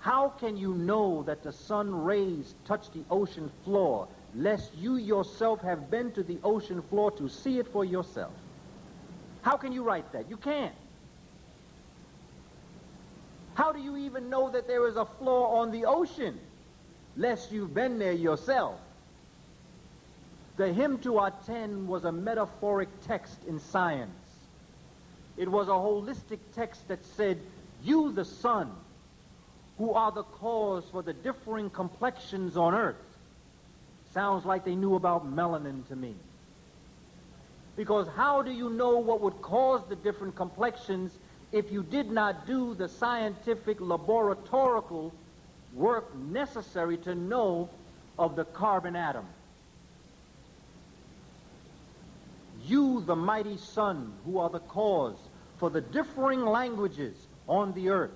How can you know that the sun rays touch the ocean floor, lest you yourself have been to the ocean floor to see it for yourself? How can you write that? You can't. How do you even know that there is a floor on the ocean, lest you've been there yourself? The hymn to Aten was a metaphoric text in science. It was a holistic text that said, you, the sun, who are the cause for the differing complexions on earth. Sounds like they knew about melanin to me. Because how do you know what would cause the different complexions if you did not do the scientific laboratorical work necessary to know of the carbon atom? You, the mighty sun, who are the cause for the differing languages on the earth.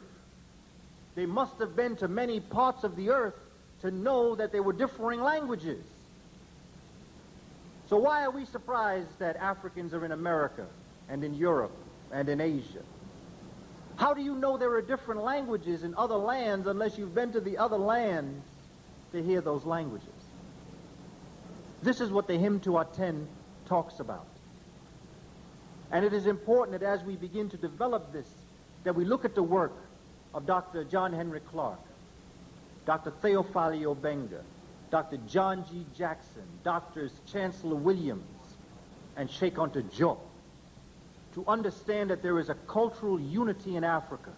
They must have been to many parts of the earth to know that there were differing languages. So why are we surprised that Africans are in America and in Europe and in Asia? How do you know there are different languages in other lands unless you've been to the other lands to hear those languages? This is what the hymn to Aten talks about. And it is important that as we begin to develop this, that we look at the work of Dr. John Henry Clark, Dr. Theophilus Obenga, Dr. John G. Jackson, Drs. Chancellor Williams, and Sheikh Anta Diop, to understand that there is a cultural unity in Africa.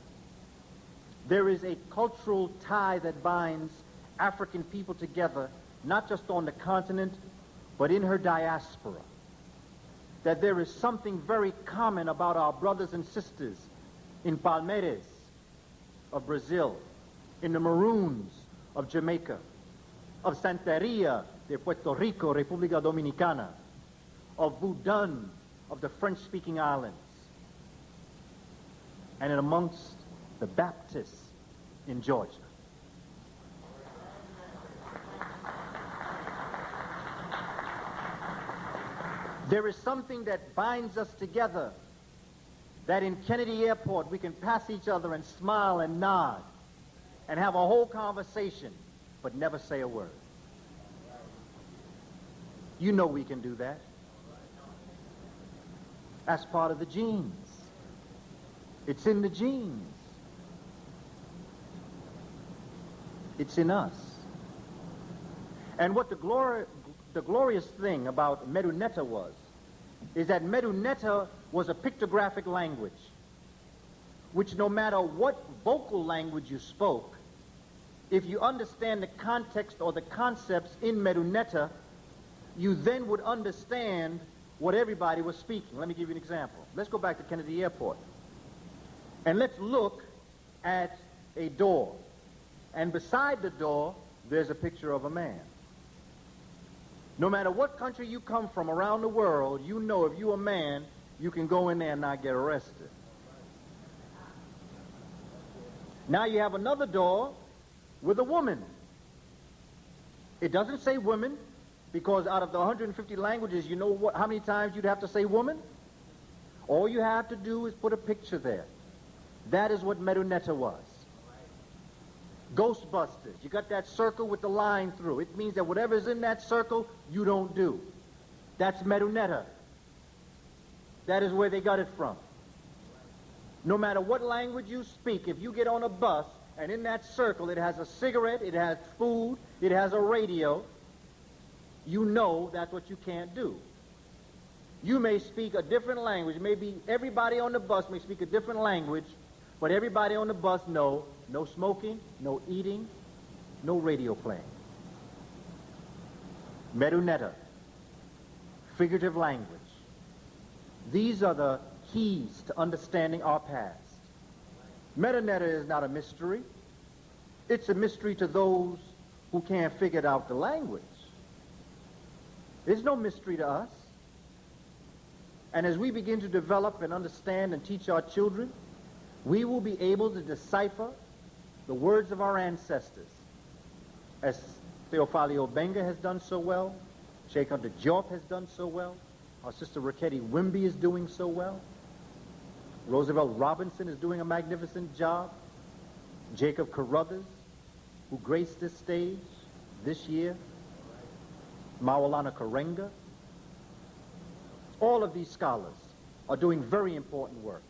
There is a cultural tie that binds African people together, not just on the continent, but in her diaspora. That there is something very common about our brothers and sisters in Palmeiras of Brazil, in the Maroons of Jamaica, of Santeria de Puerto Rico, República Dominicana, of Boudon of the French-speaking islands, and in amongst the Baptists in Georgia. There is something that binds us together, that in Kennedy Airport we can pass each other and smile and nod and have a whole conversation, but never say a word. You know we can do that. That's part of the genes. It's in the genes. It's in us. And what the glorious thing about Medu Neter was, is that Medu Neter was a pictographic language, which no matter what vocal language you spoke, if you understand the context or the concepts in Medu Neter, you then would understand what everybody was speaking. Let me give you an example. Let's go back to Kennedy Airport. And let's look at a door. And beside the door, there's a picture of a man. No matter what country you come from around the world, you know if you're a man, you can go in there and not get arrested. Now you have another door with a woman. It doesn't say women, because out of the 150 languages, you know how many times you'd have to say woman? All you have to do is put a picture there. That is what Medu Neter was. Ghostbusters. You got that circle with the line through. It means that whatever's in that circle, you don't do. That's Medu Neter. That is where they got it from. No matter what language you speak, if you get on a bus and in that circle it has a cigarette, it has food, it has a radio, you know that's what you can't do. You may speak a different language. Maybe everybody on the bus may speak a different language, but everybody on the bus know no smoking, no eating, no radio playing. Medu Neter, figurative language. These are the keys to understanding our past. Medu Neter is not a mystery. It's a mystery to those who can't figure out the language. There's no mystery to us. And as we begin to develop and understand and teach our children, we will be able to decipher the words of our ancestors, as Theophilus Obenga has done so well, Sheikh Anta Diop has done so well, our sister Raketi Wimby is doing so well, Roosevelt Robinson is doing a magnificent job, Jacob Carruthers, who graced this stage this year, Maulana Karenga. All of these scholars are doing very important work.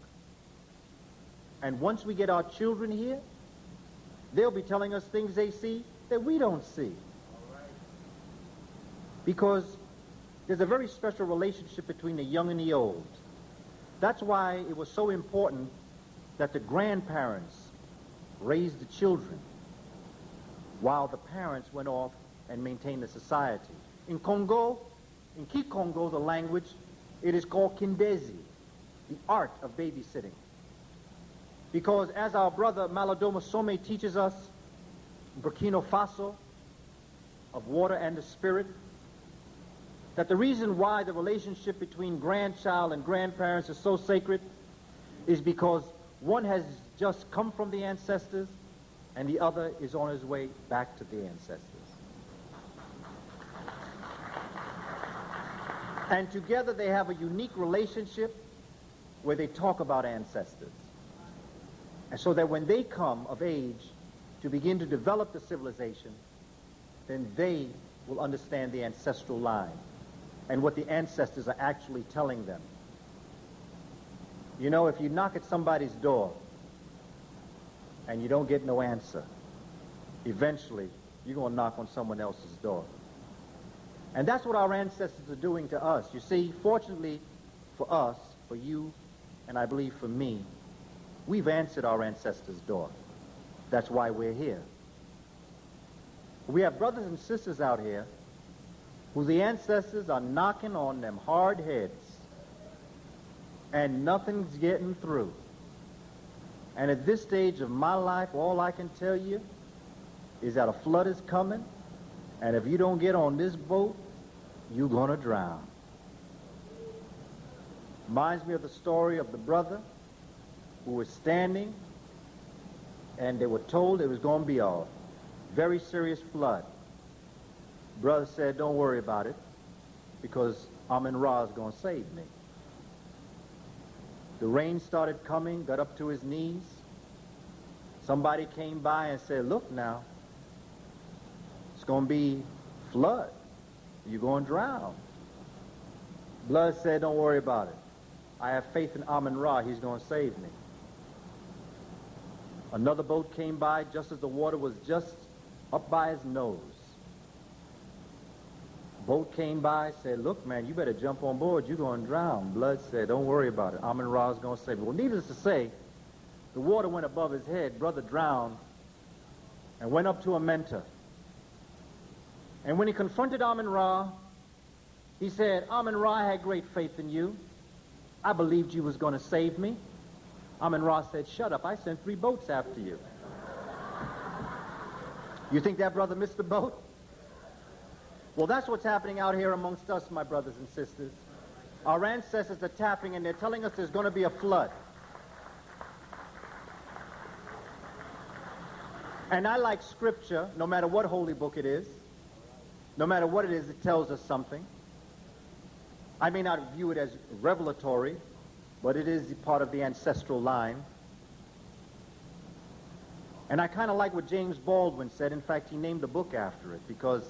And once we get our children here, they'll be telling us things they see that we don't see. Because there's a very special relationship between the young and the old. That's why it was so important that the grandparents raised the children while the parents went off and maintained the society. In Congo, in Kikongo, the language, it is called Kindezi, the art of babysitting. Because as our brother Malodoma Some teaches us, Burkina Faso, of water and the spirit, that the reason why the relationship between grandchild and grandparents is so sacred is because one has just come from the ancestors and the other is on his way back to the ancestors. And together they have a unique relationship where they talk about ancestors. And so that when they come of age to begin to develop the civilization, then they will understand the ancestral line and what the ancestors are actually telling them. You know, if you knock at somebody's door and you don't get no answer, eventually you're going to knock on someone else's door. And that's what our ancestors are doing to us. You see, fortunately for us, for you, and I believe for me, we've answered our ancestors' door. That's why we're here. We have brothers and sisters out here who the ancestors are knocking on them hard heads, and nothing's getting through. And at this stage of my life, all I can tell you is that a flood is coming, and if you don't get on this boat, you're going to drown. Reminds me of the story of the brother who was standing, and they were told it was going to be a very serious flood. Brother said, don't worry about it, because Amun-Ra is going to save me. The rain started coming, got up to his knees. Somebody came by and said, look now, it's going to be flood. You're going to drown. Blood said, don't worry about it. I have faith in Amun-Ra. He's going to save me. Another boat came by just as the water was just up by his nose. Boat came by, said, look, man, you better jump on board. You're going to drown. Blood said, don't worry about it. Amun-Ra is going to save me. Well, needless to say, the water went above his head. Brother drowned and went up to a mentor. And when he confronted Amun-Ra, he said, Amun-Ra, I had great faith in you. I believed you was going to save me. Amun-Ra said, shut up. I sent 3 boats after you. You think that brother missed the boat? Well, that's what's happening out here amongst us, my brothers and sisters. Our ancestors are tapping, and they're telling us there's going to be a flood. And I like scripture, no matter what holy book it is. No matter what it is, it tells us something. I may not view it as revelatory, but it is part of the ancestral line. And I kind of like what James Baldwin said. In fact, he named the book after it, because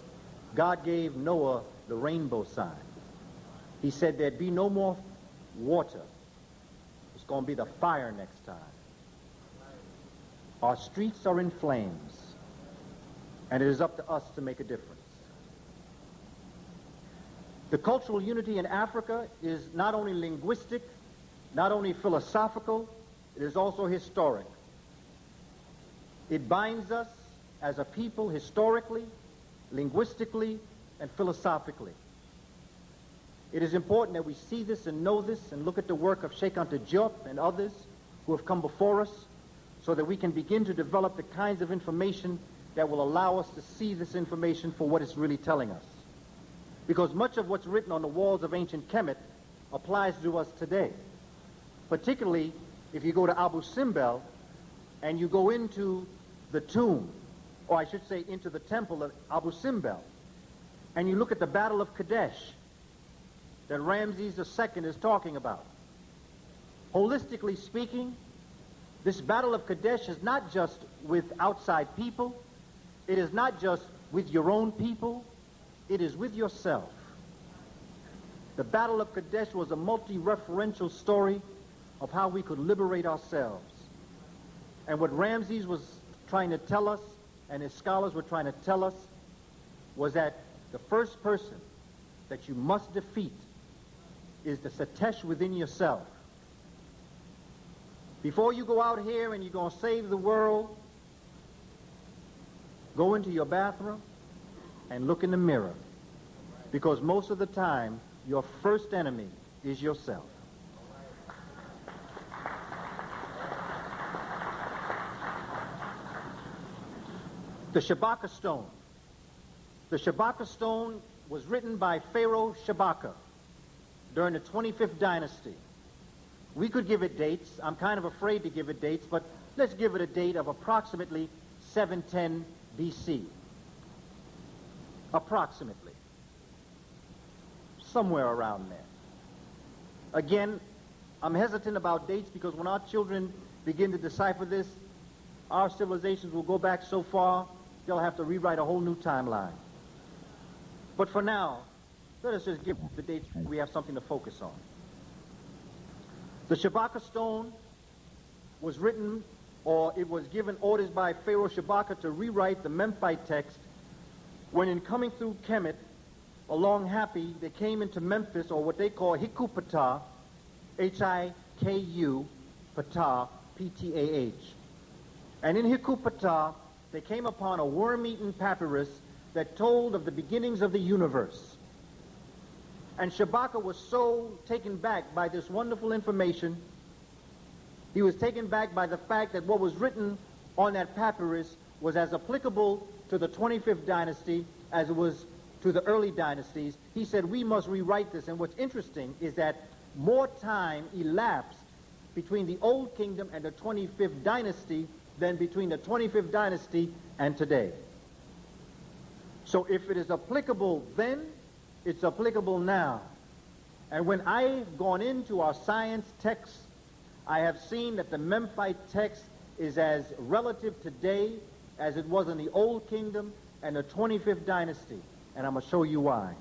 God gave Noah the rainbow sign. He said there'd be no more water. It's going to be the fire next time. Our streets are in flames, and it is up to us to make a difference. The cultural unity in Africa is not only linguistic, not only philosophical, it is also historic. It binds us as a people historically, linguistically, and philosophically. It is important that we see this and know this and look at the work of Sheikh Anta Diop and others who have come before us, so that we can begin to develop the kinds of information that will allow us to see this information for what it's really telling us. Because much of what's written on the walls of ancient Kemet applies to us today. Particularly if you go to Abu Simbel and you go into the tomb, or I should say into the temple of Abu Simbel, and you look at the Battle of Kadesh that Ramses II is talking about. Holistically speaking, this Battle of Kadesh is not just with outside people, it is not just with your own people, it is with yourself. The Battle of Kadesh was a multi-referential story of how we could liberate ourselves. And what Ramses was trying to tell us, and his scholars were trying to tell us, was that the first person that you must defeat is the Satesh within yourself. Before you go out here and you're going to save the world, go into your bathroom and look in the mirror. Because most of the time, your first enemy is yourself. The Shabaka stone. The Shabaka stone was written by Pharaoh Shabaka during the 25th dynasty. We could give it dates. I'm kind of afraid to give it dates, but let's give it a date of approximately 710 BC. Approximately. Somewhere around there. Again, I'm hesitant about dates because when our children begin to decipher this, our civilizations will go back so far, they'll have to rewrite a whole new timeline. But for now, let us just give the dates. We have something to focus on. The Shabaka stone was written, or it was given orders by Pharaoh Shabaka to rewrite the Memphite text, when in coming through Kemet, along Happy, they came into Memphis, or what they call Hiku-Ptah, H-I-K-U, Ptah, P-T-A-H. And in Hiku-Ptah, they came upon a worm-eaten papyrus that told of the beginnings of the universe. And Shabaka was so taken back by this wonderful information. He was taken back by the fact that what was written on that papyrus was as applicable to the 25th dynasty as it was to the early dynasties. He said, we must rewrite this. And what's interesting is that more time elapsed between the Old Kingdom and the 25th dynasty than between the 25th dynasty and today. So if it is applicable then, it's applicable now. And when I've gone into our science texts, I have seen that the Memphite text is as relative today as it was in the Old Kingdom and the 25th dynasty. And I'm going to show you why.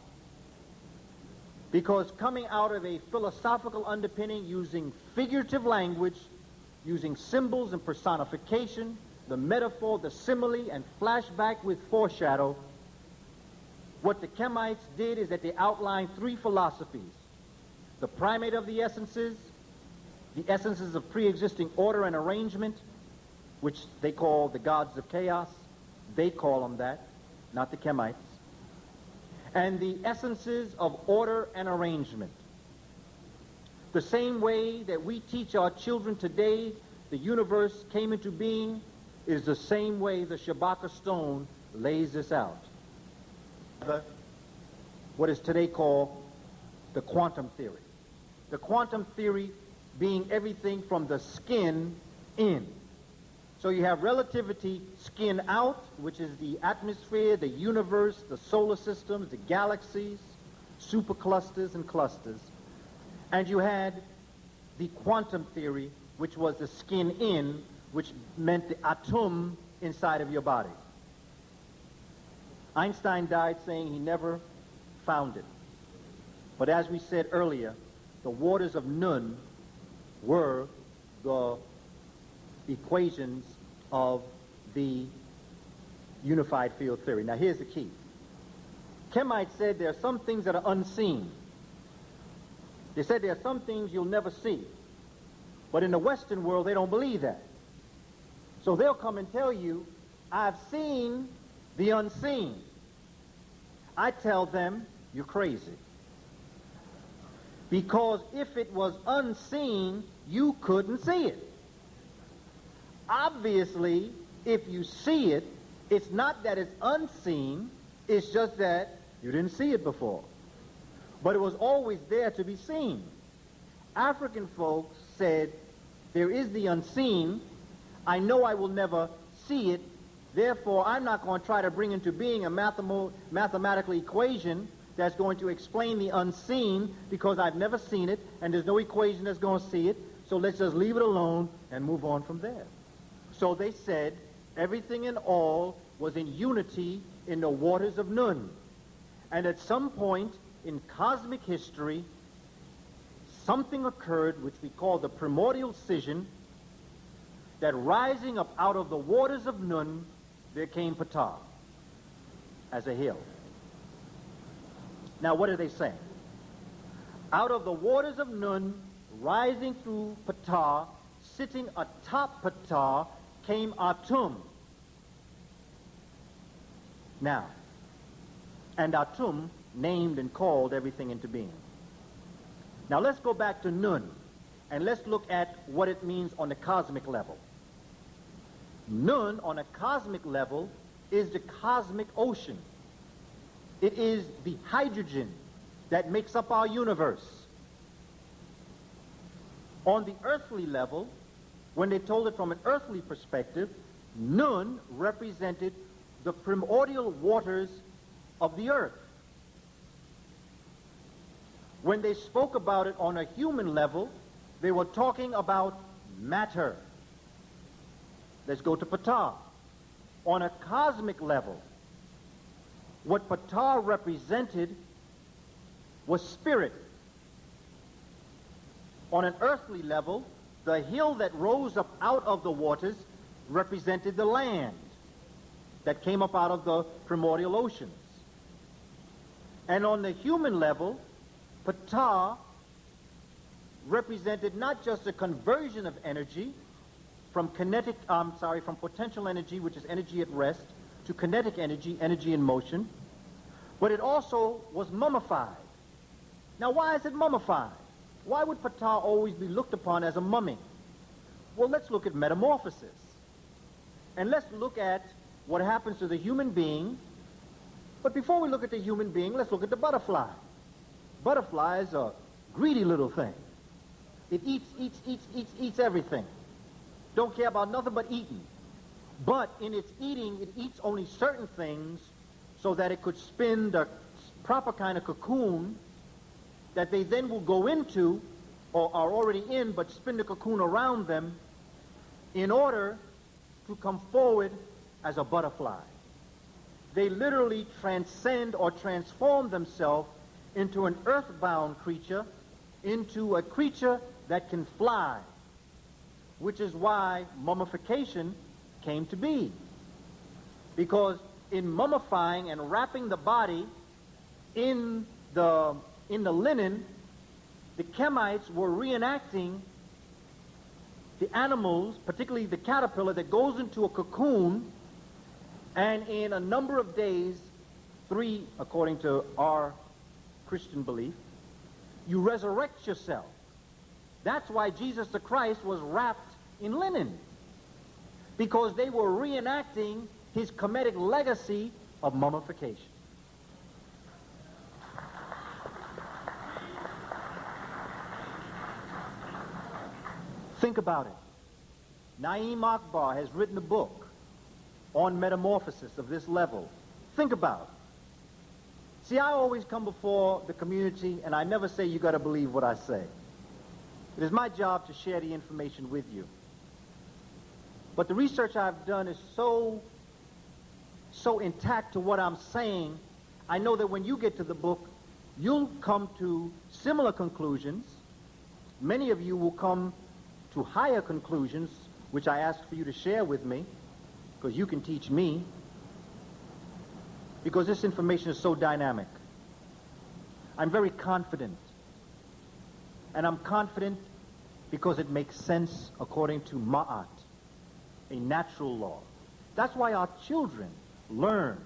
Because coming out of a philosophical underpinning using figurative language, using symbols and personification, the metaphor, the simile, and flashback with foreshadow, what the Kemites did is that they outlined three philosophies. The primate of the essences of pre-existing order and arrangement, which they call the gods of chaos. They call them that, not the Kemites. And the essences of order and arrangement. The same way that we teach our children today the universe came into being is the same way the Shabaka stone lays this out. What is today called the quantum theory. The quantum theory being everything from the skin in. So you have relativity skin out, which is the atmosphere, the universe, the solar systems, the galaxies, superclusters and clusters. And you had the quantum theory, which was the skin in, which meant the atom inside of your body. Einstein died saying he never found it. But as we said earlier, the waters of Nun were the equations of the unified field theory. Now here's the key. Kemites said there are some things that are unseen. They said there are some things you'll never see. But in the Western world, they don't believe that. So they'll come and tell you, I've seen the unseen. I tell them, you're crazy. Because if it was unseen, you couldn't see it. Obviously, if you see it, it's not that it's unseen, it's just that you didn't see it before. But it was always there to be seen. African folks said, there is the unseen. I know I will never see it. Therefore, I'm not going to try to bring into being a mathematical equation that's going to explain the unseen because I've never seen it and there's no equation that's going to see it. So let's just leave it alone and move on from there. So they said everything and all was in unity in the waters of Nun. And at some point in cosmic history, something occurred which we call the primordial scission, that rising up out of the waters of Nun, there came Ptah as a hill. Now what are they saying? Out of the waters of Nun, rising through Ptah, sitting atop Ptah, came Atum. Now, and Atum named and called everything into being. Now let's go back to Nun, and let's look at what it means on the cosmic level. Nun, on a cosmic level, is the cosmic ocean. It is the hydrogen that makes up our universe. On the earthly level, when they told it from an earthly perspective, Nun represented the primordial waters of the earth. When they spoke about it on a human level, they were talking about matter. Let's go to Ptah. On a cosmic level, what Ptah represented was spirit. On an earthly level, the hill that rose up out of the waters represented the land that came up out of the primordial oceans. And on the human level, Ptah represented not just a conversion of energy from from potential energy, which is energy at rest, to kinetic energy, energy in motion, but it also was mummified. Now, why is it mummified? Why would Ptah always be looked upon as a mummy? Well, let's look at metamorphosis. And let's look at what happens to the human being. But before we look at the human being, let's look at the butterfly. Butterfly is a greedy little thing. It eats everything. Don't care about nothing but eating. But in its eating, it eats only certain things so that it could spin the proper kind of cocoon that they then will go into, or are already in, but spin the cocoon around them in order to come forward as a butterfly. They literally transcend or transform themselves into an earthbound creature, into a creature that can fly, which is why mummification came to be. Because in mummifying and wrapping the body in the linen, the Kemites were reenacting the animals, particularly the caterpillar that goes into a cocoon, and in a number of days, 3 according to our Christian belief, you resurrect yourself. That's why Jesus the Christ was wrapped in linen, because they were reenacting his Kemetic legacy of mummification. Think about it. Naim Akbar has written a book on metamorphosis of this level. Think about it. See, I always come before the community and I never say you got to believe what I say. It is my job to share the information with you. But the research I've done is so intact to what I'm saying, I know that when you get to the book, you'll come to similar conclusions. Many of you will come to higher conclusions, which I ask for you to share with me, because you can teach me, because this information is so dynamic. I'm very confident. And I'm confident because it makes sense according to Ma'at, a natural law. That's why our children learn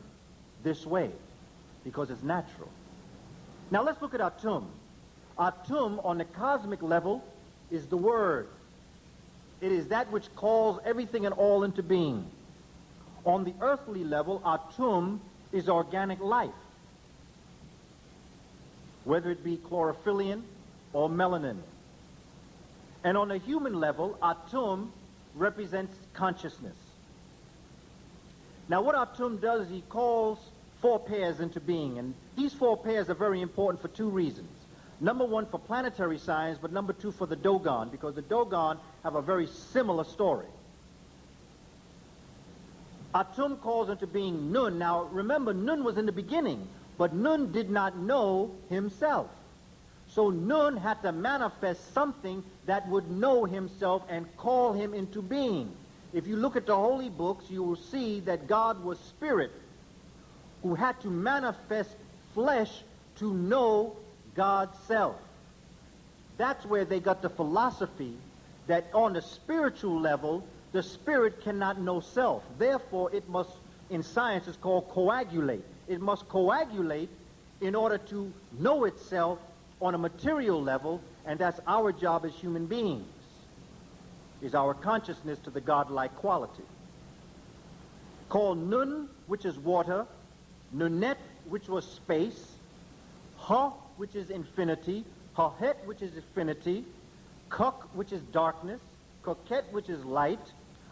this way, because it's natural. Now let's look at Atum. Atum on the cosmic level is the Word. It is that which calls everything and all into being. On the earthly level, Atum is organic life, whether it be chlorophyllin or melanin. And on a human level, Atum represents consciousness. Now what Atum does is he calls 4 pairs into being, and these 4 pairs are very important for 2 reasons. Number 1, for planetary science, but number 2, for the Dogon, because the Dogon have a very similar story. Atum calls into being Nun. Now, remember, Nun was in the beginning, but Nun did not know himself. So Nun had to manifest something that would know himself and call him into being. If you look at the holy books, you will see that God was spirit, who had to manifest flesh to know God's self. That's where they got the philosophy that on the spiritual level, the spirit cannot know self. Therefore, it must, in science, it's called coagulate. It must coagulate in order to know itself on a material level, and that's our job as human beings, is our consciousness to the godlike quality. Called Nun, which is water, Nunet, which was space, Ha, which is infinity, Hahet, which is infinity, Kuk, which is darkness, Koket, which is light,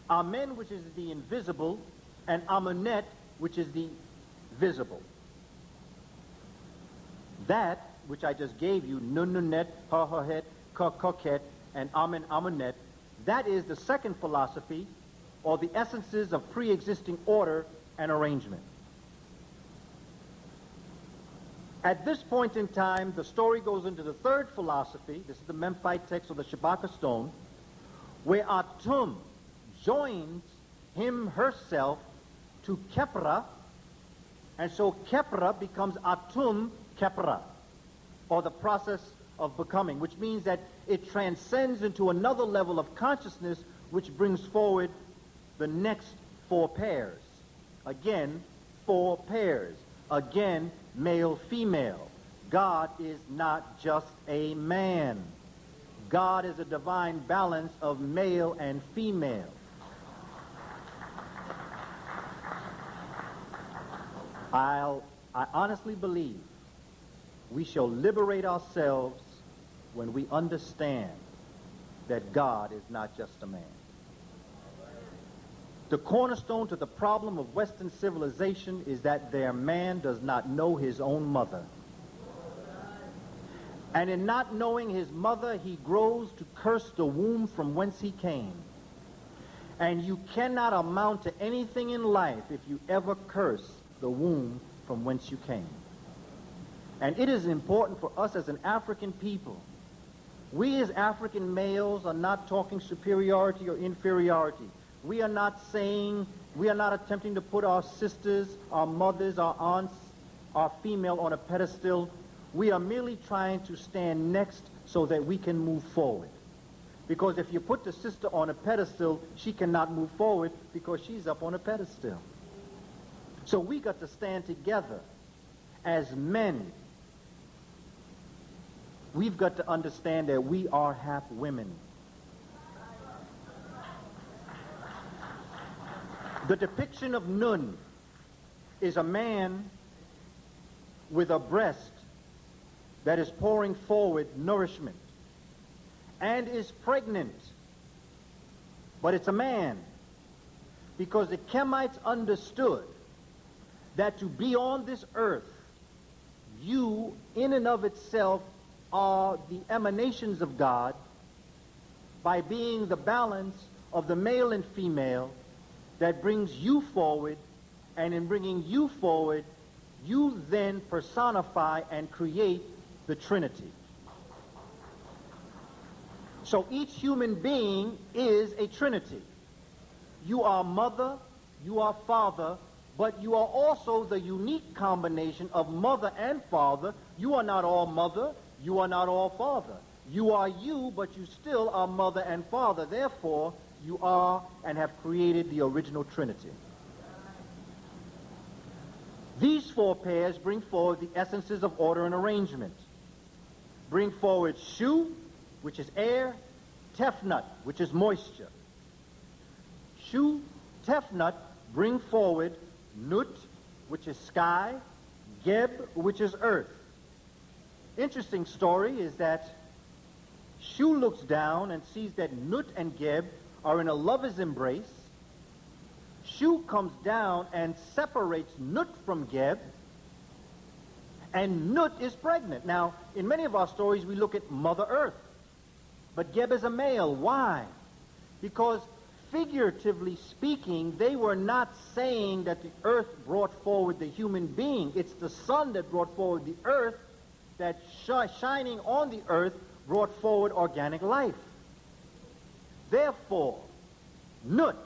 Amen, which is the invisible, and Amunet, which is the visible. That which I just gave you, Nununet, Ha-Ha-Het, Koket, and Amen, Amunet, that is the second philosophy, or the essences of pre-existing order and arrangement. At this point in time, the story goes into the third philosophy. This is the Memphite text or the Shabaka stone, where Atum joins herself to Kepra, and so Kepra becomes Atum Kepra, or the process of becoming, which means that it transcends into another level of consciousness, which brings forward the next four pairs. Again, four pairs. Again, male, female. God is not just a man. God is a divine balance of male and female. I honestly believe we shall liberate ourselves when we understand that God is not just a man. The cornerstone to the problem of Western civilization is that their man does not know his own mother. And in not knowing his mother, he grows to curse the womb from whence he came. And you cannot amount to anything in life if you ever curse the womb from whence you came. And it is important for us as an African people. We as African males are not talking superiority or inferiority. We are not attempting to put our sisters, our mothers, our aunts, our female on a pedestal. We are merely trying to stand next so that we can move forward. Because if you put the sister on a pedestal, she cannot move forward because she's up on a pedestal. So we got to stand together as men. We've got to understand that we are half women. The depiction of Nun is a man with a breast that is pouring forward nourishment and is pregnant. But it's a man, because the Kemites understood that to be on this earth, you in and of itself are the emanations of God by being the balance of the male and female that brings you forward, and in bringing you forward, you then personify and create the Trinity. So each human being is a Trinity. You are mother, you are father, but you are also the unique combination of mother and father. You are not all mother, you are not all father. You are you, but you still are mother and father. Therefore, you are and have created the original Trinity. These four pairs bring forward the essences of order and arrangement. Bring forward Shu, which is air, Tefnut, which is moisture. Shu, Tefnut bring forward Nut, which is sky, Geb, which is earth. Interesting story is that Shu looks down and sees that Nut and Geb are in a lover's embrace. Shu comes down and separates Nut from Geb, and Nut is pregnant. Now, in many of our stories, we look at Mother Earth, but Geb is a male. Why? Because figuratively speaking, they were not saying that the earth brought forward the human being. It's the sun that brought forward the earth, that shining on the earth brought forward organic life. Therefore, Nut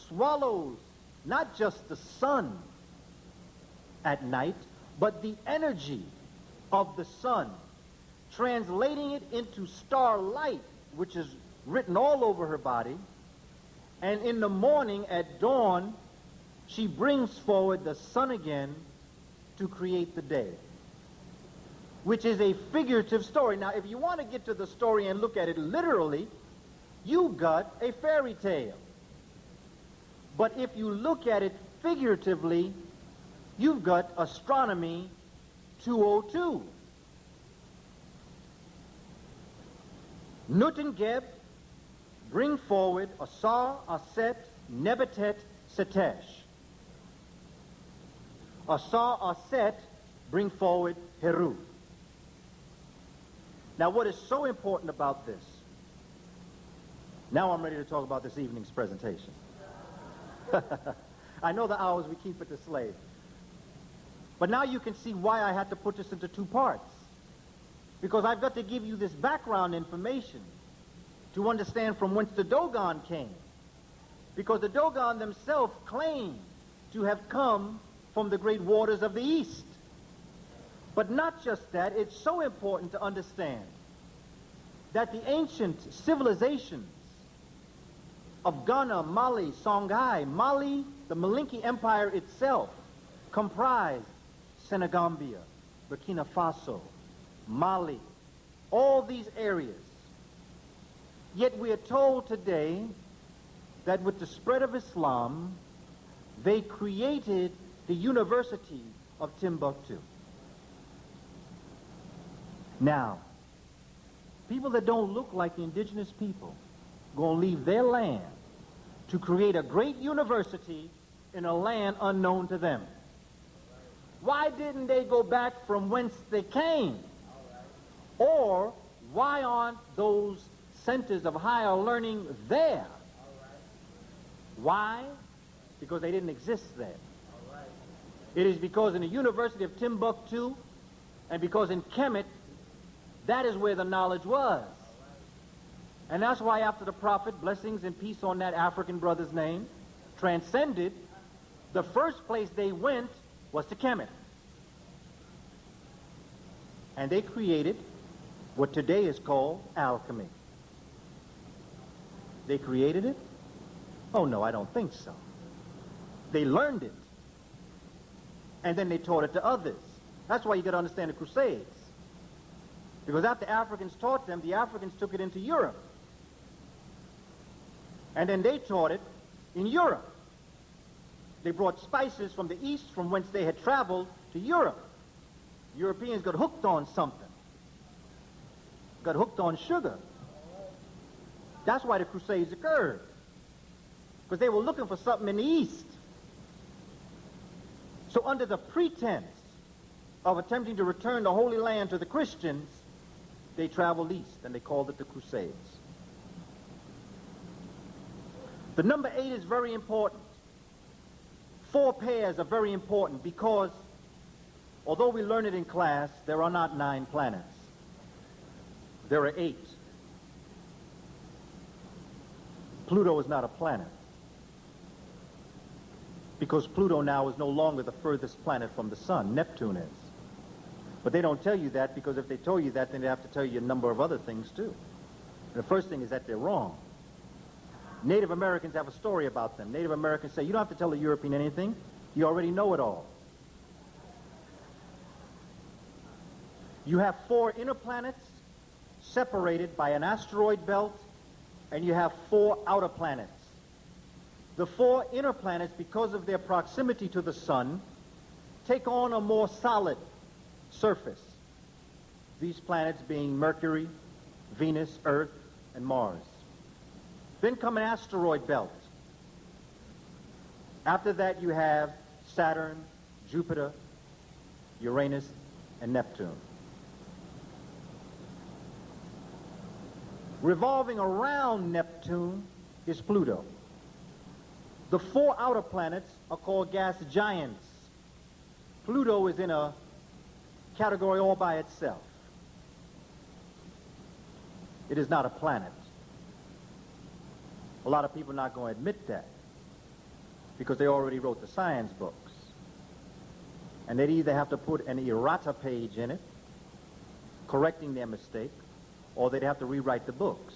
swallows not just the sun at night, but the energy of the sun, translating it into starlight, which is written all over her body. And in the morning at dawn, she brings forward the sun again to create the day, which is a figurative story. Now, if you want to get to the story and look at it literally, you got a fairy tale. But if you look at it figuratively, you've got Astronomy 202. Nut and Geb bring forward Asar, Aset, Nebetet, Setesh. Asar, Aset bring forward Heru. Now, what is so important about this? Now I'm ready to talk about this evening's presentation. I know the hours we keep at the slave. But now you can see why I had to put this into two parts. Because I've got to give you this background information to understand from whence the Dogon came. Because the Dogon themselves claim to have come from the great waters of the East. But not just that, it's so important to understand that the ancient civilizations of Ghana, Mali, Songhai, Mali, the Malinke Empire itself, comprised Senegambia, Burkina Faso, Mali, all these areas. Yet we are told today that with the spread of Islam, they created the University of Timbuktu. Now, people that don't look like the indigenous people going to leave their land to create a great university in a land unknown to them. Why didn't they go back from whence they came? Or why aren't those centers of higher learning there? Why? Because they didn't exist there. It is because in the University of Timbuktu and because in Kemet, that is where the knowledge was. And that's why after the Prophet, blessings and peace on that African brother's name, transcended, the first place they went was to Kemet. And they created what today is called alchemy. They created it? Oh no, I don't think so. They learned it. And then they taught it to others. That's why you got to understand the Crusades. Because after Africans taught them, the Africans took it into Europe. And then they taught it in Europe. They brought spices from the east from whence they had traveled to Europe. Europeans got hooked on something. Got hooked on sugar. That's why the Crusades occurred. Because they were looking for something in the east. So under the pretense of attempting to return the Holy Land to the Christians, they traveled east, and they called it the Crusades. The number 8 is very important. 4 pairs are very important because, although we learn it in class, there are not 9 planets. There are 8. Pluto is not a planet, because Pluto now is no longer the furthest planet from the sun. Neptune is. But they don't tell you that, because if they told you that, then they have to tell you a number of other things too. And the first thing is that they're wrong. Native Americans have a story about them. Native Americans say, you don't have to tell a European anything. You already know it all. You have 4 inner planets separated by an asteroid belt, and you have 4 outer planets. The 4 inner planets, because of their proximity to the sun, take on a more solid surface. These planets being Mercury, Venus, Earth, and Mars. Then come an asteroid belt. After that you have Saturn, Jupiter, Uranus, and Neptune. Revolving around Neptune is Pluto. The 4 outer planets are called gas giants. Pluto is in a category all by itself. It is not a planet. A lot of people are not going to admit that, because they already wrote the science books. And they'd either have to put an errata page in it, correcting their mistake, or they'd have to rewrite the books.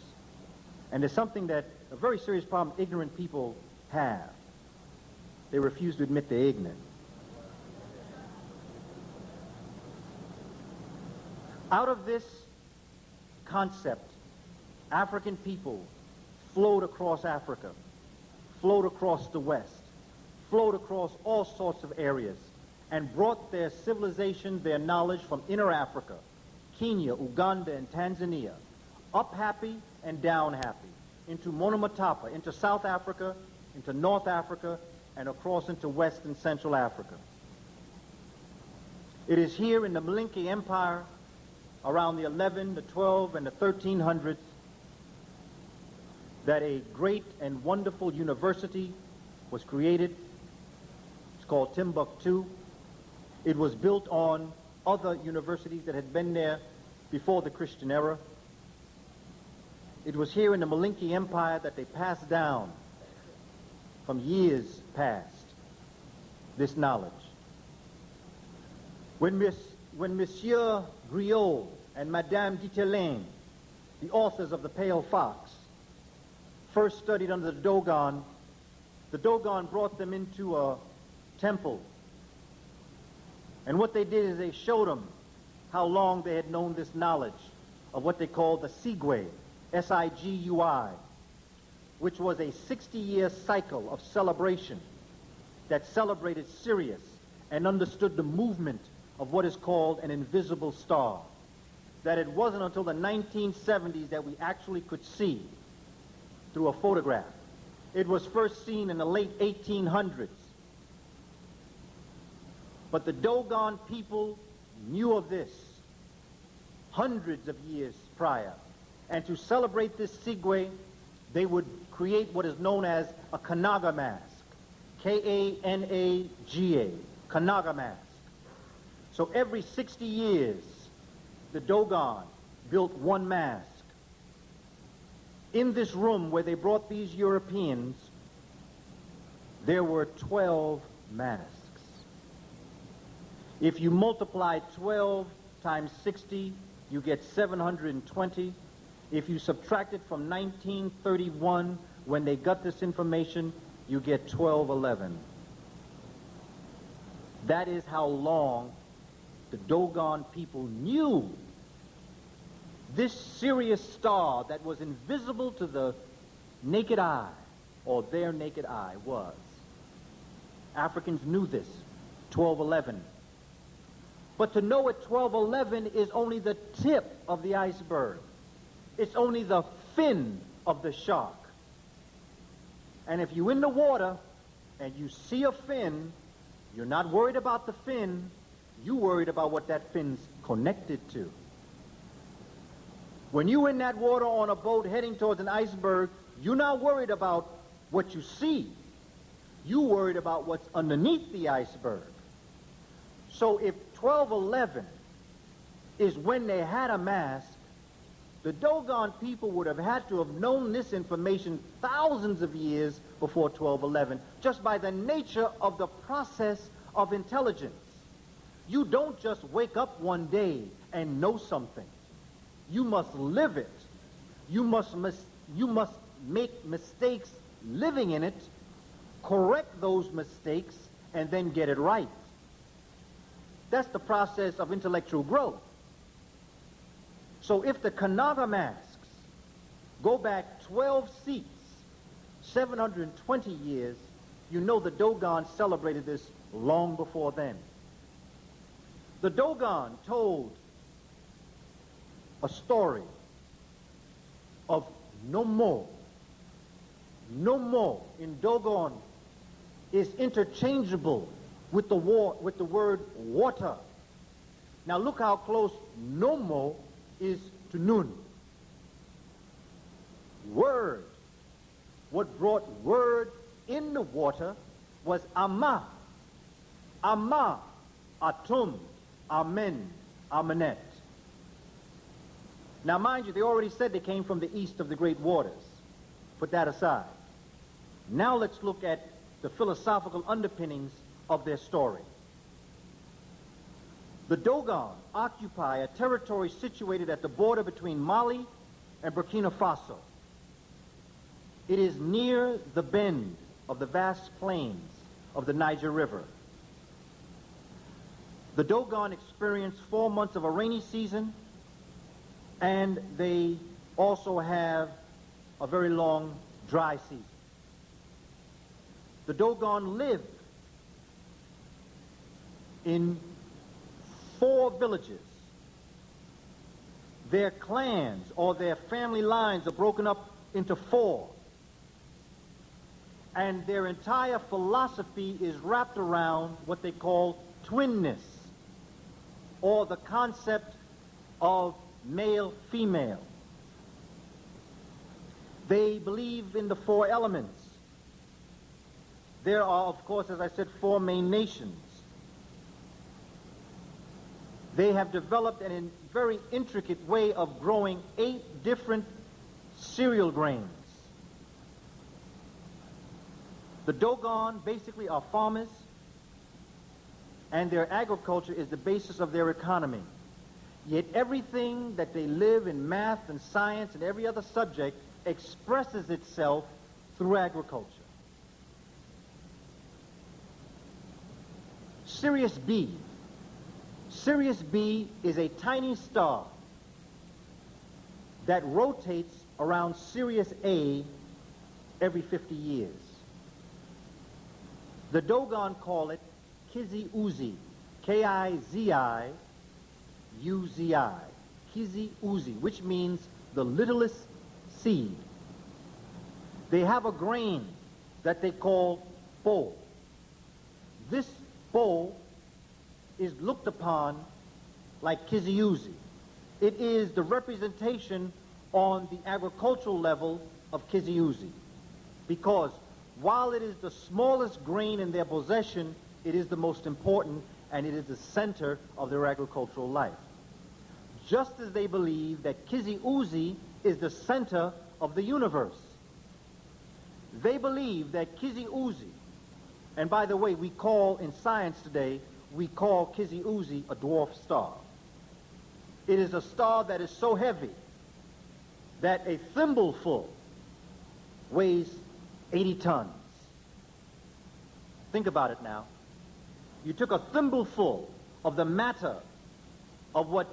And there's something that a very serious problem ignorant people have. They refuse to admit they're ignorant. Out of this concept, African people flowed across Africa, flowed across the West, flowed across all sorts of areas, and brought their civilization, their knowledge from inner Africa, Kenya, Uganda, and Tanzania, up happy and down happy, into Monomotapa, into South Africa, into North Africa, and across into West and Central Africa. It is here in the Malinke Empire, around the 11, the 12, and the 1300s, that a great and wonderful university was created. It's called Timbuktu. It was built on other universities that had been there before the Christian era. It was here in the Malinke Empire that they passed down from years past this knowledge. When Monsieur Griot and Madame Ditelane, the authors of The Pale Fox, first studied under the Dogon brought them into a temple. And what they did is they showed them how long they had known this knowledge of what they called the Sigui, S-I-G-U-I, which was a 60-year cycle of celebration that celebrated Sirius and understood the movement of what is called an invisible star. That it wasn't until the 1970s that we actually could see through a photograph. It was first seen in the late 1800s. But the Dogon people knew of this hundreds of years prior. And to celebrate this Sigui, they would create what is known as a Kanaga mask. K-A-N-A-G-A, Kanaga mask. So every 60 years, the Dogon built one mask. In this room where they brought these Europeans, there were 12 masks. If you multiply 12 times 60, you get 720. If you subtract it from 1931, when they got this information, you get 1211. That is how long the Dogon people knew this Sirius star that was invisible to the naked eye, or their naked eye was. Africans knew this, 1211. But to know it 1211 is only the tip of the iceberg. It's only the fin of the shark. And if you're in the water and you see a fin, you're not worried about the fin, you're worried about what that fin's connected to. When you're in that water on a boat heading towards an iceberg, you're not worried about what you see. You're worried about what's underneath the iceberg. So if 1211 is when they had a mask, the Dogon people would have had to have known this information thousands of years before 1211, just by the nature of the process of intelligence. You don't just wake up one day and know something. You must live it. You must make mistakes living in it, correct those mistakes, and then get it right. That's the process of intellectual growth. So if the Kanaga masks go back 12 seats, 720 years, you know the Dogon celebrated this long before then. The Dogon told a story of no more. No more in Dogon is interchangeable with the word water. Now look how close no more is to nun. Word. What brought word in the water was Amma. Amma, Atum, Amen, Amenet. Now mind you, they already said they came from the east of the great waters. Put that aside. Now let's look at the philosophical underpinnings of their story. The Dogon occupy a territory situated at the border between Mali and Burkina Faso. It is near the bend of the vast plains of the Niger River. The Dogon experienced 4 months of a rainy season, and they also have a very long dry season. The Dogon live in 4 villages. Their clans or their family lines are broken up into 4. And their entire philosophy is wrapped around what they call twinness, or the concept of male-female. They believe in the 4 elements. There are, of course, as I said, 4 main nations. They have developed a very intricate way of growing 8 different cereal grains. The Dogon basically are farmers, and their agriculture is the basis of their economy. Yet everything that they live in, math and science and every other subject, expresses itself through agriculture. Sirius B. Sirius B is a tiny star that rotates around Sirius A every 50 years. The Dogon call it Kizi-Uzi, K-I-Z-I-U-Z-I, Kizi-Uzi, which means the littlest seed. They have a grain that they call bo. This bo is looked upon like Kizi-Uzi. It is the representation on the agricultural level of Kizi-Uzi, because while it is the smallest grain in their possession, it is the most important, and it is the center of their agricultural life. Just as they believe that Kizi-Uzi is the center of the universe. They believe that Kizi-Uzi, and by the way, we call in science today, we call Kizi-Uzi a dwarf star. It is a star that is so heavy that a thimbleful weighs 80 tons. Think about it now. You took a thimbleful of the matter of what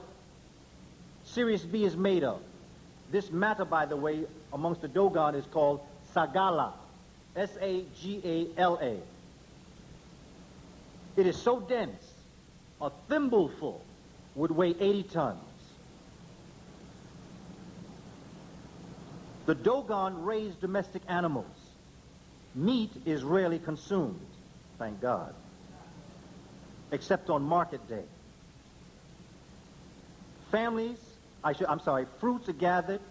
Sirius B is made of. This matter, by the way, amongst the Dogon is called Sagala, S-A-G-A-L-A. It is so dense, a thimbleful would weigh 80 tons. The Dogon raise domestic animals. Meat is rarely consumed, thank God, except on market day. Fruits are gathered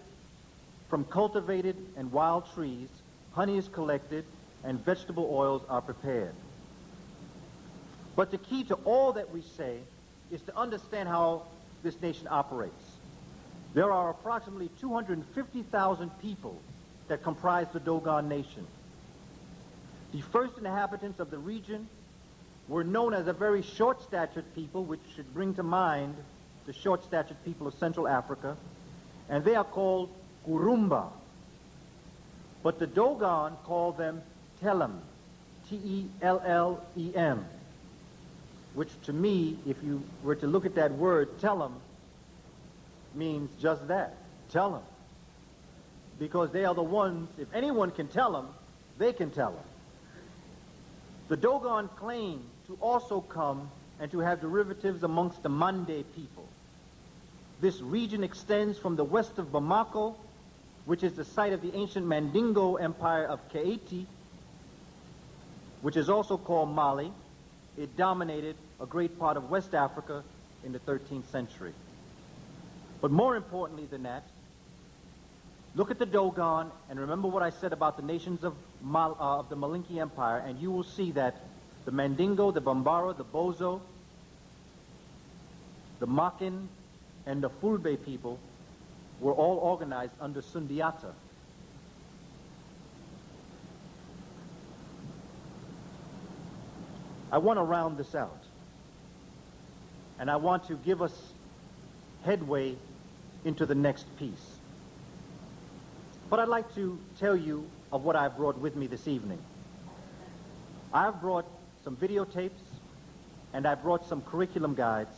from cultivated and wild trees, honey is collected, and vegetable oils are prepared. But the key to all that we say is to understand how this nation operates. There are approximately 250,000 people that comprise the Dogon nation. The first inhabitants of the region were known as a very short-statured people, which should bring to mind the short-statured people of Central Africa, and they are called Gurumba. But the Dogon call them Tellem, T-E-L-L-E-M, which to me, if you were to look at that word, Tellem, means just that, tell them. Because they are the ones, if anyone can tell them, they can tell them. The Dogon claim to also come and to have derivatives amongst the Mande people. This region extends from the west of Bamako, which is the site of the ancient Mandingo Empire of Kemetic, which is also called Mali. It dominated a great part of West Africa in the 13th century. But more importantly than that, look at the Dogon and remember what I said about the nations of the Malinke Empire, and you will see that the Mandingo, the Bambara, the Bozo, the Makin, and the Fulbe people were all organized under Sundiata. I want to round this out, and I want to give us headway into the next piece. But I'd like to tell you of what I've brought with me this evening. I've brought some videotapes, and I brought some curriculum guides,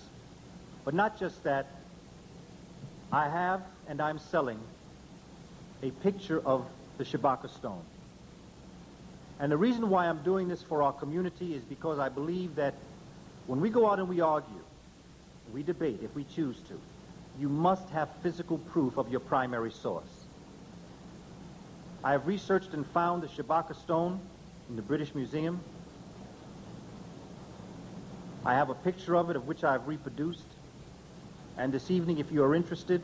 but not just that. I have, and I'm selling, a picture of the Shabaka stone. And the reason why I'm doing this for our community is because I believe that when we go out and we argue, we debate, if we choose to, you must have physical proof of your primary source. I have researched and found the Shabaka stone in the British Museum. I have a picture of it, of which I've reproduced. And this evening, if you are interested,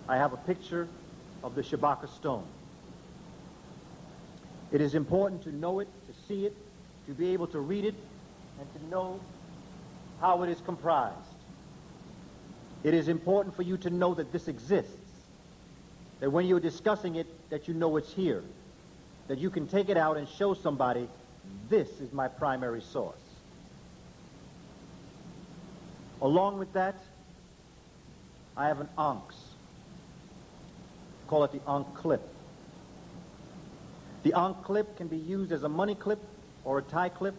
I have a picture of the Shabaka stone. It is important to know it, to see it, to be able to read it, and to know how it is comprised. It is important for you to know that this exists, that when you're discussing it, that you know it's here, that you can take it out and show somebody, this is my primary source. Along with that, I have an onx. Call it the onk clip. The onk clip can be used as a money clip or a tie clip.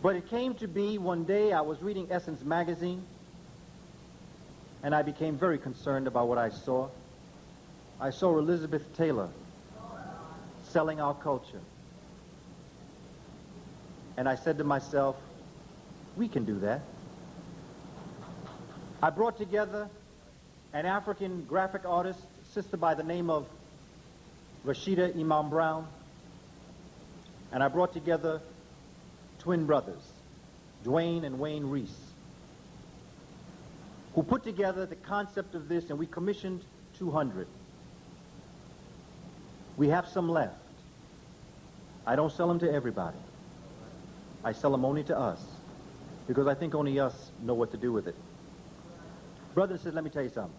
But it came to be one day I was reading Essence magazine, and I became very concerned about what I saw. I saw Elizabeth Taylor selling our culture. And I said to myself, we can do that. I brought together an African graphic artist, sister by the name of Rashida Imam Brown, and I brought together twin brothers, Dwayne and Wayne Reese, who put together the concept of this, and we commissioned 200. We have some left. I don't sell them to everybody. I sell them only to us, because I think only us know what to do with it. Brother says, let me tell you something.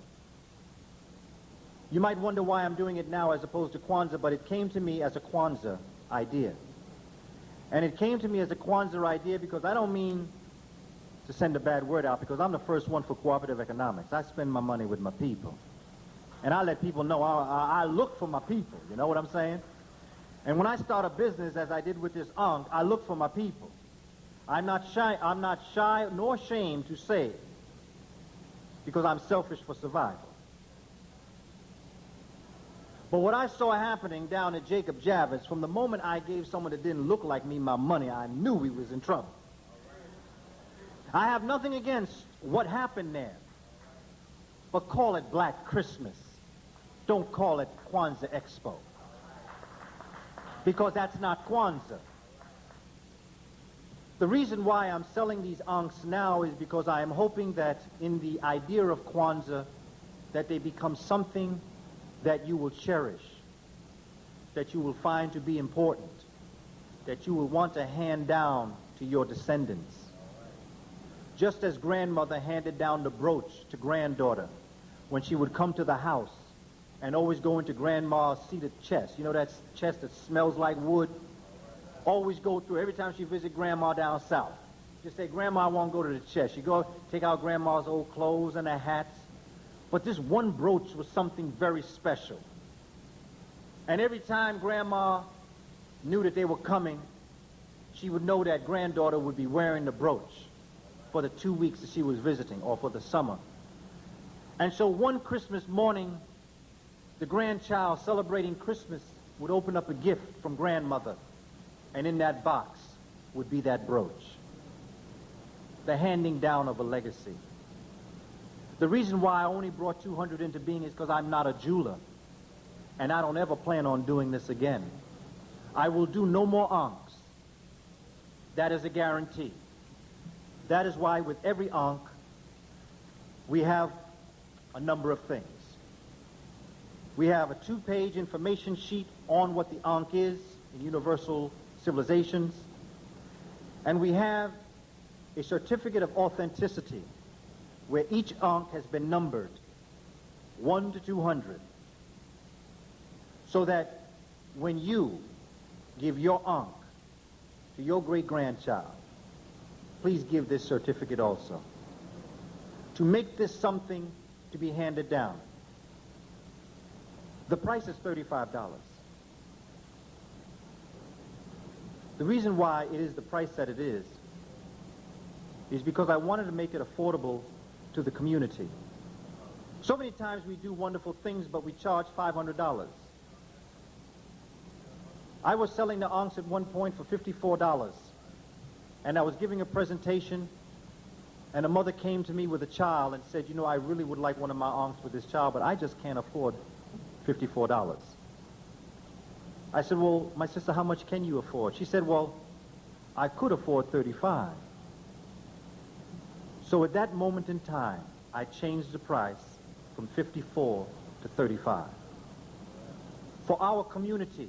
You might wonder why I'm doing it now as opposed to Kwanzaa, but it came to me as a Kwanzaa idea. And it came to me as a Kwanzaa idea because I don't mean to send a bad word out, because I'm the first one for cooperative economics. I spend my money with my people. And I let people know I look for my people, you know what I'm saying? And when I start a business, as I did with this Ankh, I look for my people. I'm not shy nor ashamed to say, because I'm selfish for survival. But what I saw happening down at Jacob Javits, from the moment I gave someone that didn't look like me my money, I knew we was in trouble. I have nothing against what happened there, but call it Black Christmas. Don't call it Kwanzaa Expo, because that's not Kwanzaa. The reason why I'm selling these Ankhs now is because I am hoping that in the idea of Kwanzaa, that they become something that you will cherish, that you will find to be important, that you will want to hand down to your descendants. Just as grandmother handed down the brooch to granddaughter when she would come to the house and always go into grandma's seated chest. You know that chest that smells like wood? Always go through every time she visit grandma down south. Just say, Grandma, I won't go to the chest. You go take out grandma's old clothes and her hats. But this one brooch was something very special. And every time grandma knew that they were coming, she would know that granddaughter would be wearing the brooch for the 2 weeks that she was visiting, or for the summer. And so one Christmas morning, the grandchild celebrating Christmas would open up a gift from grandmother, and in that box would be that brooch, the handing down of a legacy. The reason why I only brought 200 into being is because I'm not a jeweler, and I don't ever plan on doing this again. I will do no more Ankhs. That is a guarantee. That is why with every Ankh, we have a number of things. We have a 2-page information sheet on what the Ankh is in universal civilizations, and we have a certificate of authenticity where each Ankh has been numbered 1 to 200, so that when you give your Ankh to your great-grandchild, please give this certificate also, to make this something to be handed down. The price is $35. The reason why it is the price that it is because I wanted to make it affordable to the community. So many times we do wonderful things, but we charge $500. I was selling the Ankhs at one point for $54. And I was giving a presentation, and a mother came to me with a child and said, you know, I really would like one of my Ankhs with this child, but I just can't afford $54. I said, well, my sister, how much can you afford? She said, well, I could afford $35. So at that moment in time, I changed the price from $54 to $35. For our community,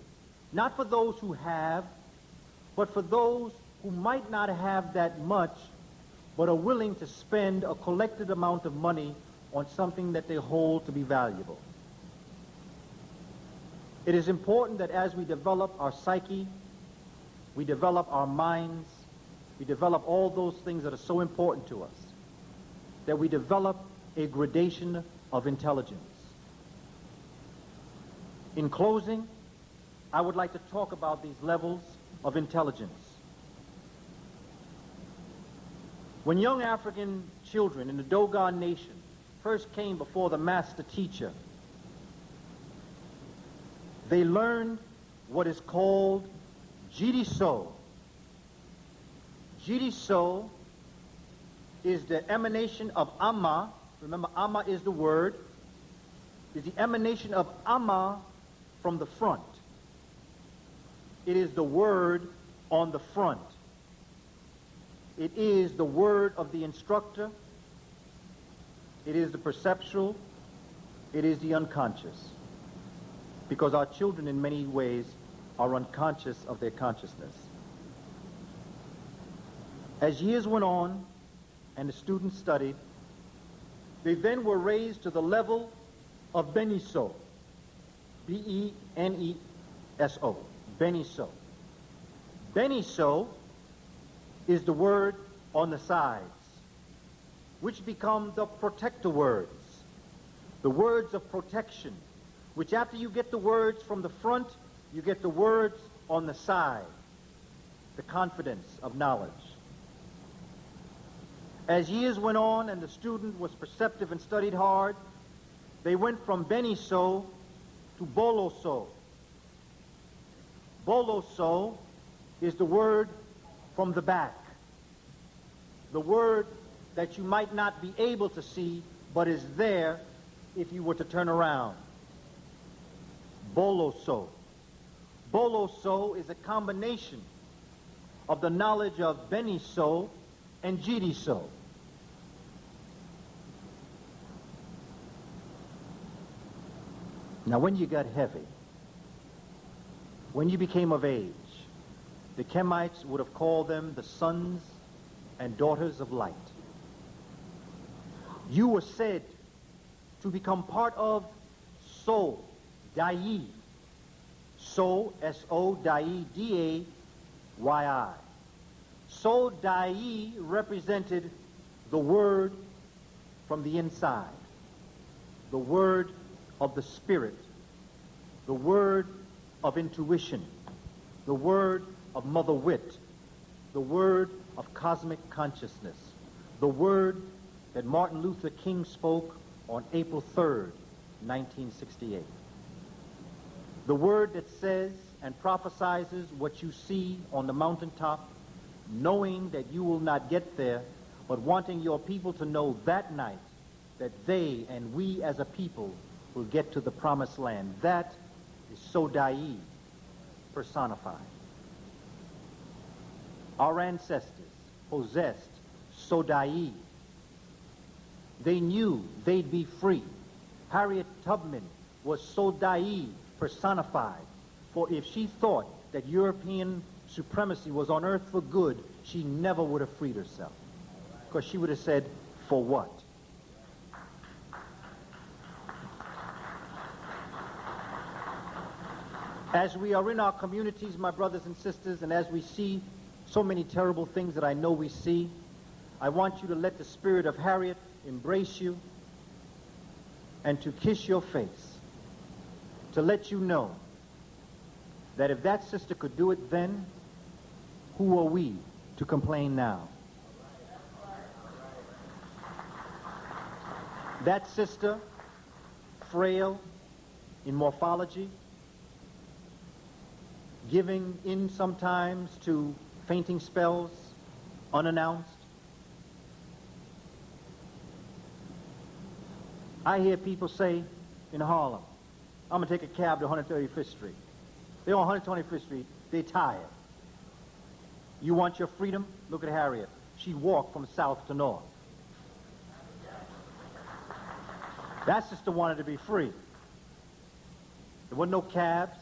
not for those who have, but for those who might not have that much, but are willing to spend a collected amount of money on something that they hold to be valuable. It is important that as we develop our psyche, we develop our minds, we develop all those things that are so important to us, that we develop a gradation of intelligence. In closing, I would like to talk about these levels of intelligence. When young African children in the Dogon nation first came before the master teacher, they learned what is called Jiriso. Jiriso is the emanation of Amma. Remember, Amma is the word. Is the emanation of Amma from the front. It is the word on the front. It is the word of the instructor. It is the perceptual. It is the unconscious. Because our children in many ways are unconscious of their consciousness. As years went on and the students studied, they then were raised to the level of Beniso. B-E-N-E-S-O. Beniso. Beniso is the word on the sides, which become the protector words, the words of protection, which after you get the words from the front, you get the words on the side, the confidence of knowledge. As years went on and the student was perceptive and studied hard, they went from Beniso to Boloso. Boloso is the word from the back, the word that you might not be able to see, but is there if you were to turn around. Boloso. Boloso is a combination of the knowledge of Beniso and Jiriso. Now, when you got heavy, when you became of age, the Kemites would have called them the sons and daughters of light. You were said to become part of So, Dai. So, S-O, Dai, D-A-Y-I. So, Dai represented the word from the inside, the word of the spirit, the word of intuition, the word of mother wit, the word of cosmic consciousness, the word that Martin Luther King spoke on April 3rd, 1968. The word that says and prophesizes what you see on the mountaintop, knowing that you will not get there, but wanting your people to know that night that they and we as a people will get to the promised land. That is Sodai personified. Our ancestors possessed Sodai. They knew they'd be free. Harriet Tubman was Sodai personified. For if she thought that European supremacy was on earth for good, she never would have freed herself. Because she would have said, for what? As we are in our communities, my brothers and sisters, and as we see so many terrible things that I know we see, I want you to let the spirit of Harriet embrace you and to kiss your face, to let you know that if that sister could do it then, who are we to complain now? That sister, frail in morphology, giving in sometimes to fainting spells, unannounced. I hear people say in Harlem, I'm going to take a cab to 135th Street. They're on 125th Street, they're tired. You want your freedom? Look at Harriet. She walked from south to north. That sister wanted to be free. There were no cabs.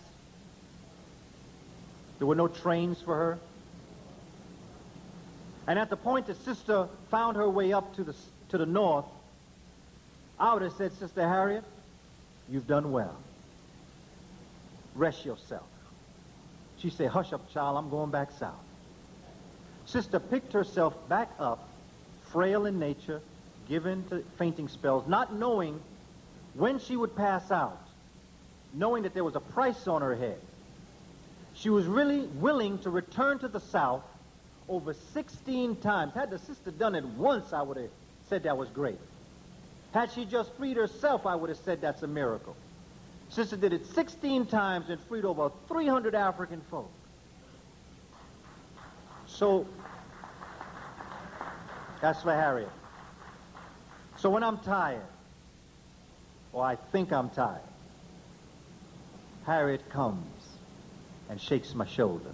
There were no trains for her. And at the point that Sister found her way up to the north, I would have said, Sister Harriet, you've done well. Rest yourself. She said, hush up, child, I'm going back south. Sister picked herself back up, frail in nature, given to fainting spells, not knowing when she would pass out, knowing that there was a price on her head. She was really willing to return to the South over 16 times. Had the sister done it once, I would have said that was great. Had she just freed herself, I would have said that's a miracle. Sister did it 16 times and freed over 300 African folk. So, that's for Harriet. So when I'm tired, or I think I'm tired, Harriet comes and shakes my shoulder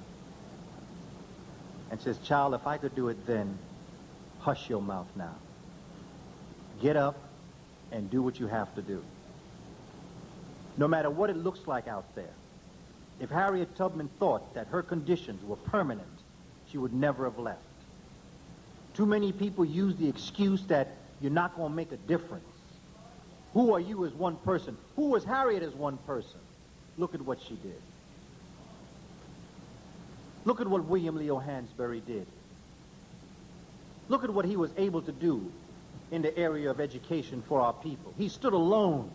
and says, child, if I could do it then, hush your mouth now. Get up and do what you have to do. No matter what it looks like out there. If Harriet Tubman thought that her conditions were permanent, she would never have left. Too many people use the excuse that you're not going to make a difference. Who are you as one person? Who was Harriet as one person? Look at what she did. Look at what William Leo Hansberry did. Look at what he was able to do in the area of education for our people. He stood alone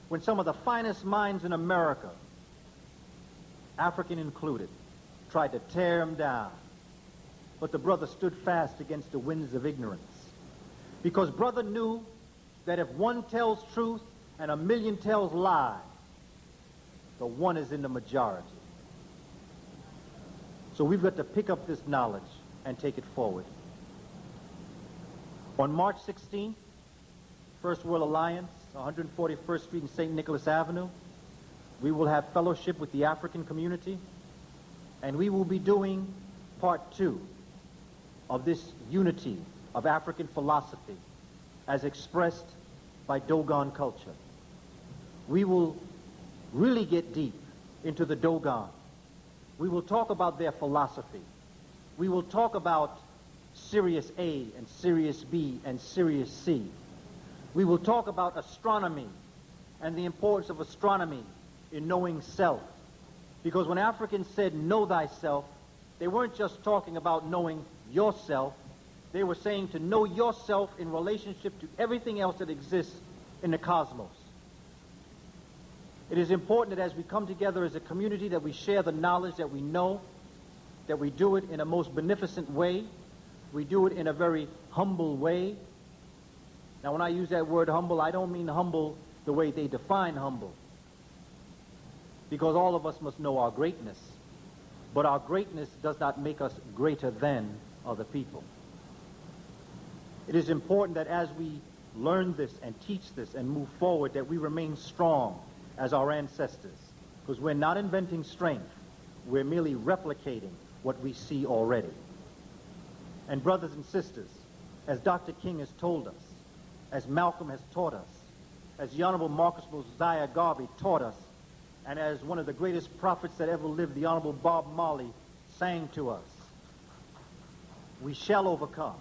when some of the finest minds in America, African included, tried to tear him down. But the brother stood fast against the winds of ignorance. Because brother knew that if one tells truth and a million tells lie, the one is in the majority. So we've got to pick up this knowledge and take it forward. On March 16th, First World Alliance, 141st Street and St. Nicholas Avenue, we will have fellowship with the African community, and we will be doing part 2 of this unity of African philosophy as expressed by Dogon culture. We will really get deep into the Dogon. We will talk about their philosophy. We will talk about Sirius A and Sirius B and Sirius C. We will talk about astronomy and the importance of astronomy in knowing self. Because when Africans said, know thyself, they weren't just talking about knowing yourself. They were saying to know yourself in relationship to everything else that exists in the cosmos. It is important that as we come together as a community that we share the knowledge that we know, that we do it in a most beneficent way. We do it in a very humble way. Now, when I use that word humble, I don't mean humble the way they define humble. Because all of us must know our greatness. But our greatness does not make us greater than other people. It is important that as we learn this and teach this and move forward, that we remain strong as our ancestors. Because we're not inventing strength. We're merely replicating what we see already. And brothers and sisters, as Dr. King has told us, as Malcolm has taught us, as the Honorable Marcus Mosiah Garvey taught us, and as one of the greatest prophets that ever lived, the Honorable Bob Marley, sang to us, we shall overcome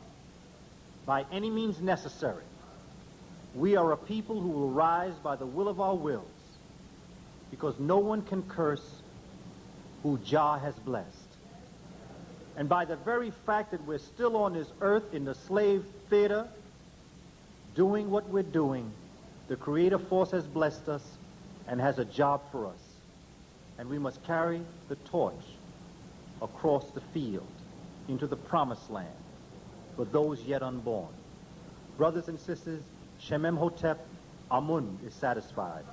by any means necessary. We are a people who will rise by the will of our wills, because no one can curse who Jah has blessed. And by the very fact that we're still on this earth in the slave theater, doing what we're doing, the creative force has blessed us and has a job for us. And we must carry the torch across the field into the promised land for those yet unborn. Brothers and sisters, Shemem Hotep Amun is satisfied.